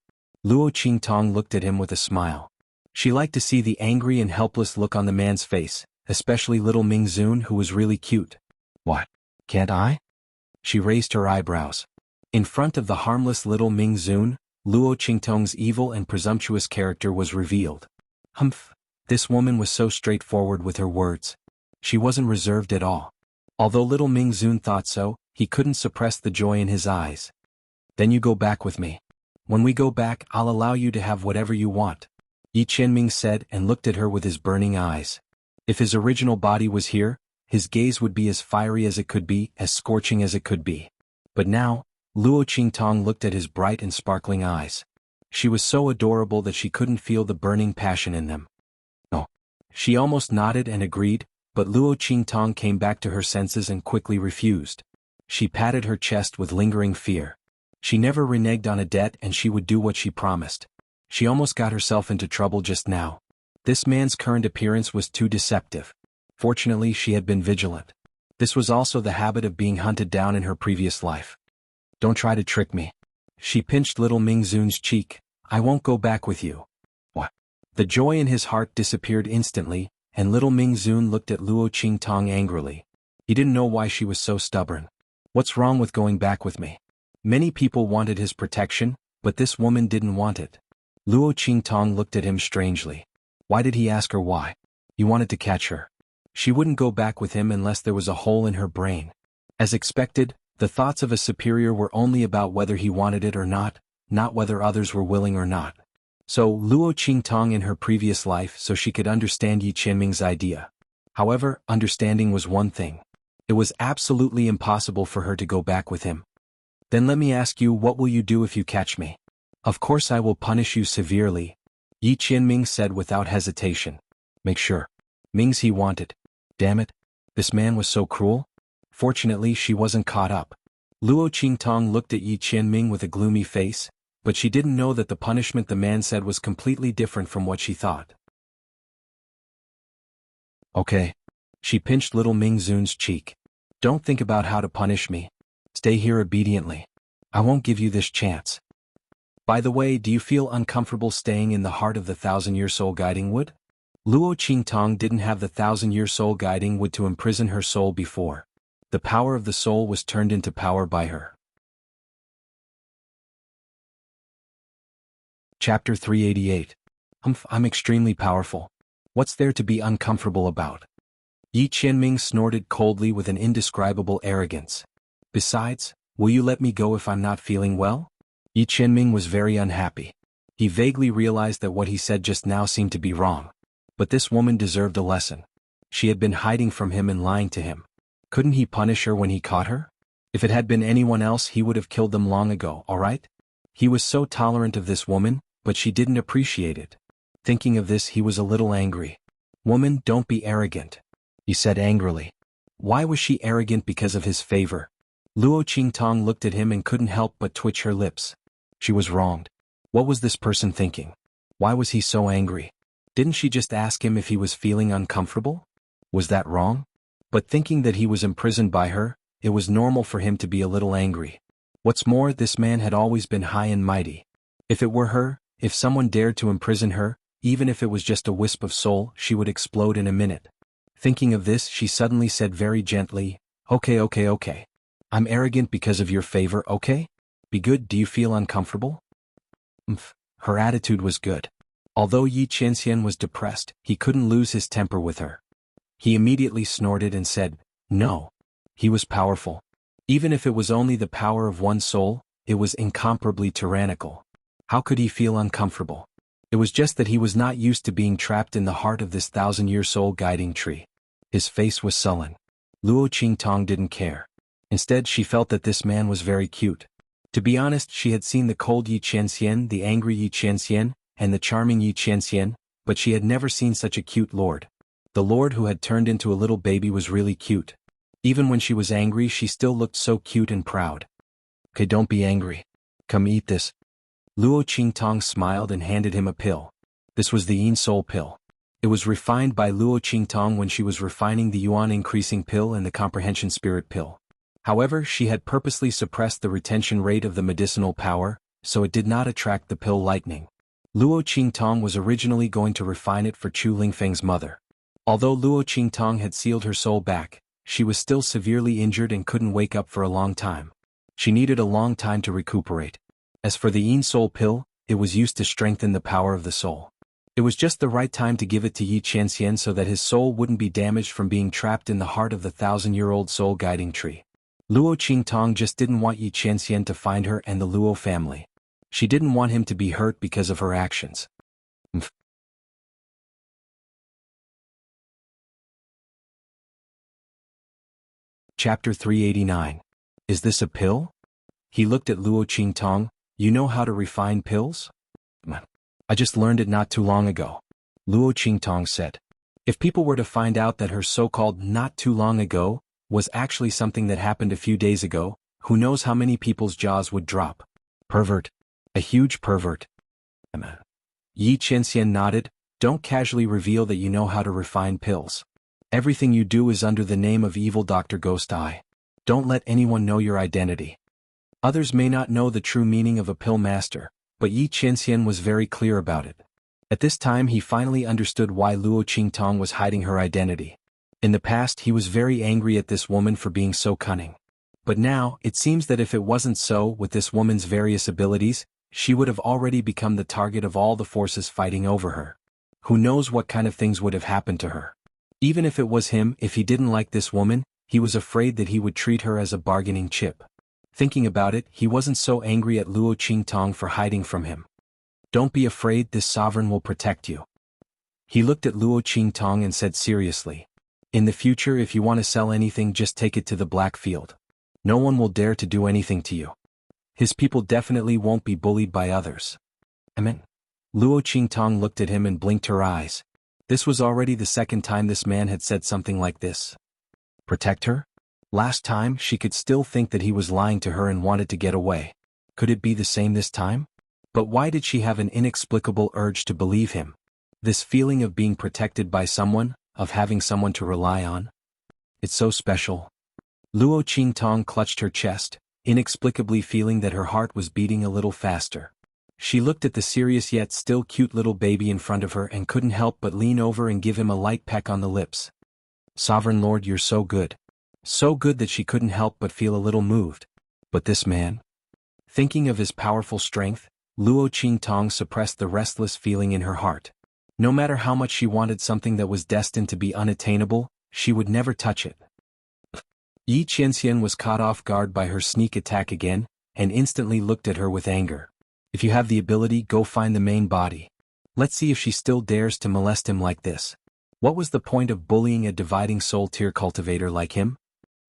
Luo Qingtong looked at him with a smile. She liked to see the angry and helpless look on the man's face, especially little Ming Zun, who was really cute. What? Can't I? She raised her eyebrows. In front of the harmless little Ming Zun, Luo Qingtong's evil and presumptuous character was revealed. Humph, this woman was so straightforward with her words. She wasn't reserved at all. Although little Ming Zun thought so, he couldn't suppress the joy in his eyes. Then you go back with me. When we go back, I'll allow you to have whatever you want, Yi Qianming said and looked at her with his burning eyes. If his original body was here, his gaze would be as fiery as it could be, as scorching as it could be. But now, Luo Qingtong looked at his bright and sparkling eyes. She was so adorable that she couldn't feel the burning passion in them. Oh. She almost nodded and agreed, but Luo Qingtong came back to her senses and quickly refused. She patted her chest with lingering fear. She never reneged on a debt and she would do what she promised. She almost got herself into trouble just now. This man's current appearance was too deceptive. Fortunately, she had been vigilant. This was also the habit of being hunted down in her previous life. Don't try to trick me. She pinched little Ming Zun's cheek. I won't go back with you. What? The joy in his heart disappeared instantly, and little Ming Zun looked at Luo Qingtong angrily. He didn't know why she was so stubborn. What's wrong with going back with me? Many people wanted his protection, but this woman didn't want it. Luo Qingtong looked at him strangely. Why did he ask her why? He wanted to catch her. She wouldn't go back with him unless there was a hole in her brain. As expected, the thoughts of a superior were only about whether he wanted it or not whether others were willing or not. So Luo Qingtong in her previous life so she could understand Yi Qianming's idea. However, understanding was one thing. It was absolutely impossible for her to go back with him. Then let me ask you, what will you do if you catch me? Of course I will punish you severely, Yi Qianming said without hesitation. Make sure. Ming's he wanted. Damn it. This man was so cruel. Fortunately she wasn't caught up. Luo Qingtong looked at Yi Qianming with a gloomy face, but she didn't know that the punishment the man said was completely different from what she thought. Okay. She pinched little Ming Zun's cheek. Don't think about how to punish me. Stay here obediently. I won't give you this chance. By the way, do you feel uncomfortable staying in the heart of the 1,000-year soul guiding wood? Luo Qingtong didn't have the 1,000-year soul guiding wood to imprison her soul before. The power of the soul was turned into power by her. Chapter 388. I'm extremely powerful. What's there to be uncomfortable about? Yi Qianming snorted coldly with an indescribable arrogance. Besides, will you let me go if I'm not feeling well? Yi Qianming was very unhappy. He vaguely realized that what he said just now seemed to be wrong. But this woman deserved a lesson. She had been hiding from him and lying to him. Couldn't he punish her when he caught her? If it had been anyone else he would have killed them long ago, alright? He was so tolerant of this woman, but she didn't appreciate it. Thinking of this he was a little angry. Woman, don't be arrogant, he said angrily. Why was she arrogant? Because of his favor? Luo Qingtong looked at him and couldn't help but twitch her lips. She was wronged. What was this person thinking? Why was he so angry? Didn't she just ask him if he was feeling uncomfortable? Was that wrong? But thinking that he was imprisoned by her, it was normal for him to be a little angry. What's more, this man had always been high and mighty. If it were her, if someone dared to imprison her, even if it was just a wisp of soul, she would explode in a minute. Thinking of this, she suddenly said very gently, Okay. I'm arrogant because of your favor, okay? Be good. Do you feel uncomfortable? Her attitude was good. Although Yi Qianxian was depressed, he couldn't lose his temper with her. He immediately snorted and said, No. He was powerful. Even if it was only the power of one soul, it was incomparably tyrannical. How could he feel uncomfortable? It was just that he was not used to being trapped in the heart of this 1,000-year soul guiding tree. His face was sullen. Luo Qingtong didn't care. Instead, she felt that this man was very cute. To be honest, she had seen the cold Yi Qianxian, the angry Yi Qianxian, and the charming Yi Qianxian, but she had never seen such a cute lord. The lord who had turned into a little baby was really cute. Even when she was angry, she still looked so cute and proud. Okay, don't be angry. Come eat this. Luo Qingtong smiled and handed him a pill. This was the Yin Soul pill. It was refined by Luo Qingtong when she was refining the Yuan increasing pill and the comprehension spirit pill. However, she had purposely suppressed the retention rate of the medicinal power, so it did not attract the pill lightning. Luo Qingtong was originally going to refine it for Chu Lingfeng's mother. Although Luo Qingtong had sealed her soul back, she was still severely injured and couldn't wake up for a long time. She needed a long time to recuperate. As for the Yin Soul pill, it was used to strengthen the power of the soul. It was just the right time to give it to Yi Qianxian so that his soul wouldn't be damaged from being trapped in the heart of the 1,000-year-old soul guiding tree. Luo Qingtong just didn't want Yi Qianxian to find her and the Luo family. She didn't want him to be hurt because of her actions. Chapter 389. Is this a pill? He looked at Luo Qingtong. You know how to refine pills? I just learned it not too long ago. Luo Qingtong said. If people were to find out that her so-called not too long ago was actually something that happened a few days ago, who knows how many people's jaws would drop. Pervert. A huge pervert. Yi Qianxian nodded. Don't casually reveal that you know how to refine pills. Everything you do is under the name of evil Dr. Ghost Eye. Don't let anyone know your identity. Others may not know the true meaning of a pill master, but Yi Qianxian was very clear about it. At this time he finally understood why Luo Qingtong was hiding her identity. In the past he was very angry at this woman for being so cunning. But now, it seems that if it wasn't so, with this woman's various abilities, she would have already become the target of all the forces fighting over her. Who knows what kind of things would have happened to her. Even if it was him, if he didn't like this woman, he was afraid that he would treat her as a bargaining chip. Thinking about it, he wasn't so angry at Luo Qingtong for hiding from him. Don't be afraid, this sovereign will protect you. He looked at Luo Qingtong and said seriously. In the future, if you want to sell anything, just take it to the Black Field. No one will dare to do anything to you. His people definitely won't be bullied by others. Amen. Luo Qingtong looked at him and blinked her eyes. This was already the second time this man had said something like this. Protect her? Last time, she could still think that he was lying to her and wanted to get away. Could it be the same this time? But why did she have an inexplicable urge to believe him? This feeling of being protected by someone, of having someone to rely on? It's so special. Luo Qingtong clutched her chest, inexplicably feeling that her heart was beating a little faster. She looked at the serious yet still cute little baby in front of her and couldn't help but lean over and give him a light peck on the lips. Sovereign Lord, you're so good. So good that she couldn't help but feel a little moved. But this man? Thinking of his powerful strength, Luo Qingtong suppressed the restless feeling in her heart. No matter how much she wanted something that was destined to be unattainable, she would never touch it. Yi Qianxian was caught off guard by her sneak attack again, and instantly looked at her with anger. If you have the ability, go find the main body. Let's see if she still dares to molest him like this. What was the point of bullying a dividing soul tier cultivator like him?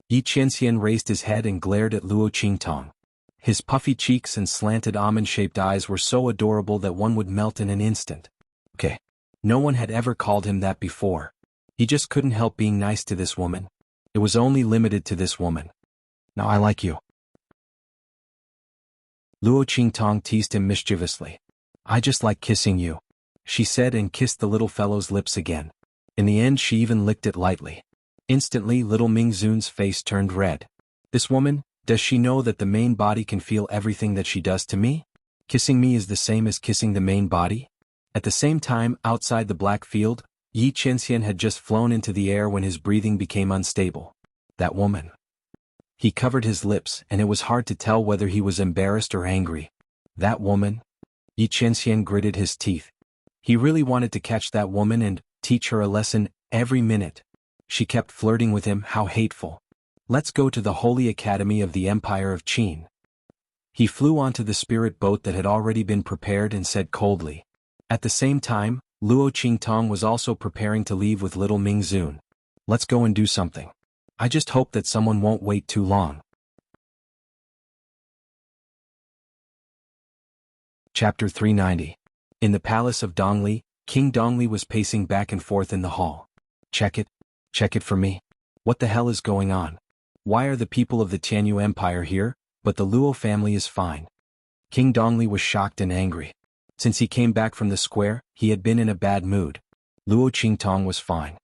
Yi Qianxian raised his head and glared at Luo Qingtong. His puffy cheeks and slanted almond-shaped eyes were so adorable that one would melt in an instant. Okay. No one had ever called him that before. He just couldn't help being nice to this woman. It was only limited to this woman. Now I like you. Luo Qingtong teased him mischievously. I just like kissing you, she said, and kissed the little fellow's lips again. In the end, she even licked it lightly. Instantly, little Mingzun's face turned red. This woman, does she know that the main body can feel everything that she does to me? Kissing me is the same as kissing the main body? At the same time, outside the Black Field, Yi Qianxian had just flown into the air when his breathing became unstable. That woman. He covered his lips, and it was hard to tell whether he was embarrassed or angry. That woman? Yi Qianxian gritted his teeth. He really wanted to catch that woman and teach her a lesson every minute. She kept flirting with him, how hateful. Let's go to the Holy Academy of the Empire of Qin. He flew onto the spirit boat that had already been prepared and said coldly. At the same time, Luo Qingtong was also preparing to leave with little Mingzun. Let's go and do something. I just hope that someone won't wait too long. Chapter 390. In the palace of Dongli, King Dongli was pacing back and forth in the hall. Check it for me. What the hell is going on? Why are the people of the Tianyu Empire here, but the Luo family is fine? King Dongli was shocked and angry. Since he came back from the square, he had been in a bad mood. Luo Qingtong was fine.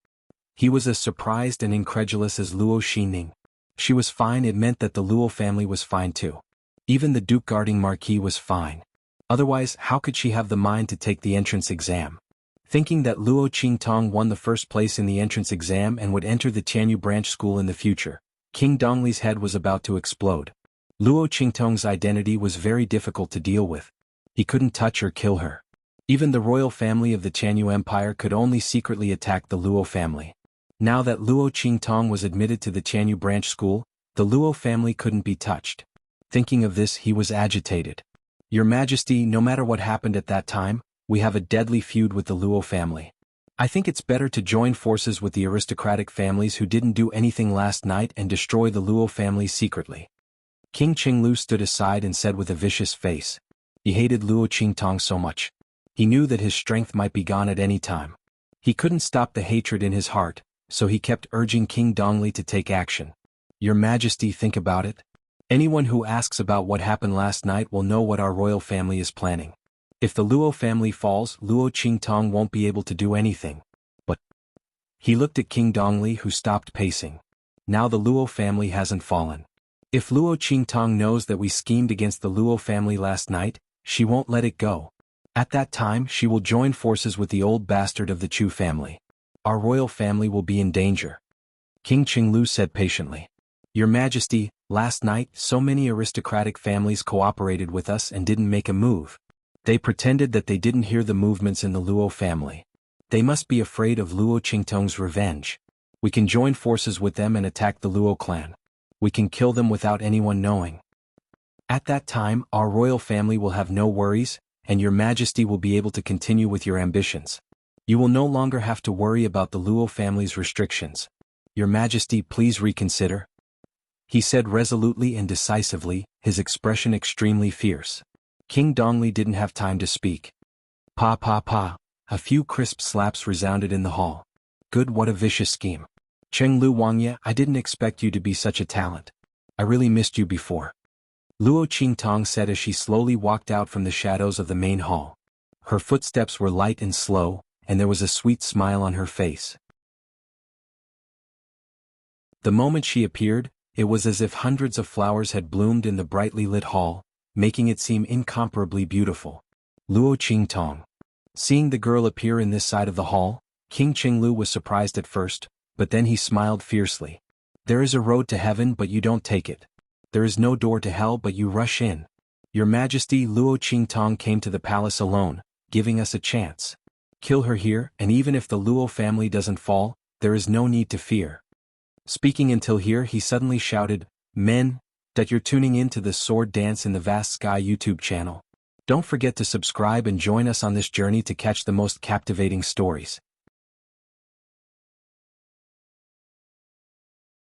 He was as surprised and incredulous as Luo Xining. She was fine, it meant that the Luo family was fine too. Even the Duke guarding Marquis was fine. Otherwise, how could she have the mind to take the entrance exam? Thinking that Luo Qingtong won the first place in the entrance exam and would enter the Tianyu branch school in the future, King Dongli's head was about to explode. Luo Qingtong's identity was very difficult to deal with. He couldn't touch or kill her. Even the royal family of the Tianyu Empire could only secretly attack the Luo family. Now that Luo Qingtong was admitted to the Tianyu branch school, the Luo family couldn't be touched. Thinking of this, he was agitated. Your Majesty, no matter what happened at that time, we have a deadly feud with the Luo family. I think it's better to join forces with the aristocratic families who didn't do anything last night and destroy the Luo family secretly. King Qinglu stood aside and said with a vicious face. He hated Luo Qingtong so much. He knew that his strength might be gone at any time. He couldn't stop the hatred in his heart, so he kept urging King Dongli to take action. Your Majesty, think about it. Anyone who asks about what happened last night will know what our royal family is planning. If the Luo family falls, Luo Qingtong won't be able to do anything. But he looked at King Dongli, who stopped pacing. Now the Luo family hasn't fallen. If Luo Qingtong knows that we schemed against the Luo family last night, she won't let it go. At that time, she will join forces with the old bastard of the Chu family. Our royal family will be in danger. King Qinglu said patiently. Your Majesty, last night so many aristocratic families cooperated with us and didn't make a move. They pretended that they didn't hear the movements in the Luo family. They must be afraid of Luo Qingtong's revenge. We can join forces with them and attack the Luo clan. We can kill them without anyone knowing. At that time, our royal family will have no worries, and your majesty will be able to continue with your ambitions. You will no longer have to worry about the Luo family's restrictions. Your majesty, please reconsider, he said resolutely and decisively, his expression extremely fierce. King Dongli didn't have time to speak. Pa pa pa, a few crisp slaps resounded in the hall. Good, what a vicious scheme. Chenglu Wangya, I didn't expect you to be such a talent. I really missed you before. Luo Qingtong said as she slowly walked out from the shadows of the main hall. Her footsteps were light and slow, and there was a sweet smile on her face. The moment she appeared, it was as if hundreds of flowers had bloomed in the brightly lit hall, making it seem incomparably beautiful. Luo Qingtong. Seeing the girl appear in this side of the hall, King Qinglu was surprised at first, but then he smiled fiercely. There is a road to heaven, but you don't take it. There is no door to hell, but you rush in. Your Majesty, Luo Qingtong came to the palace alone, giving us a chance. Kill her here, and even if the Luo family doesn't fall, there is no need to fear. Speaking until here, he suddenly shouted, Men, that you're tuning in to the Sword Dance in the Vast Sky YouTube channel. Don't forget to subscribe and join us on this journey to catch the most captivating stories.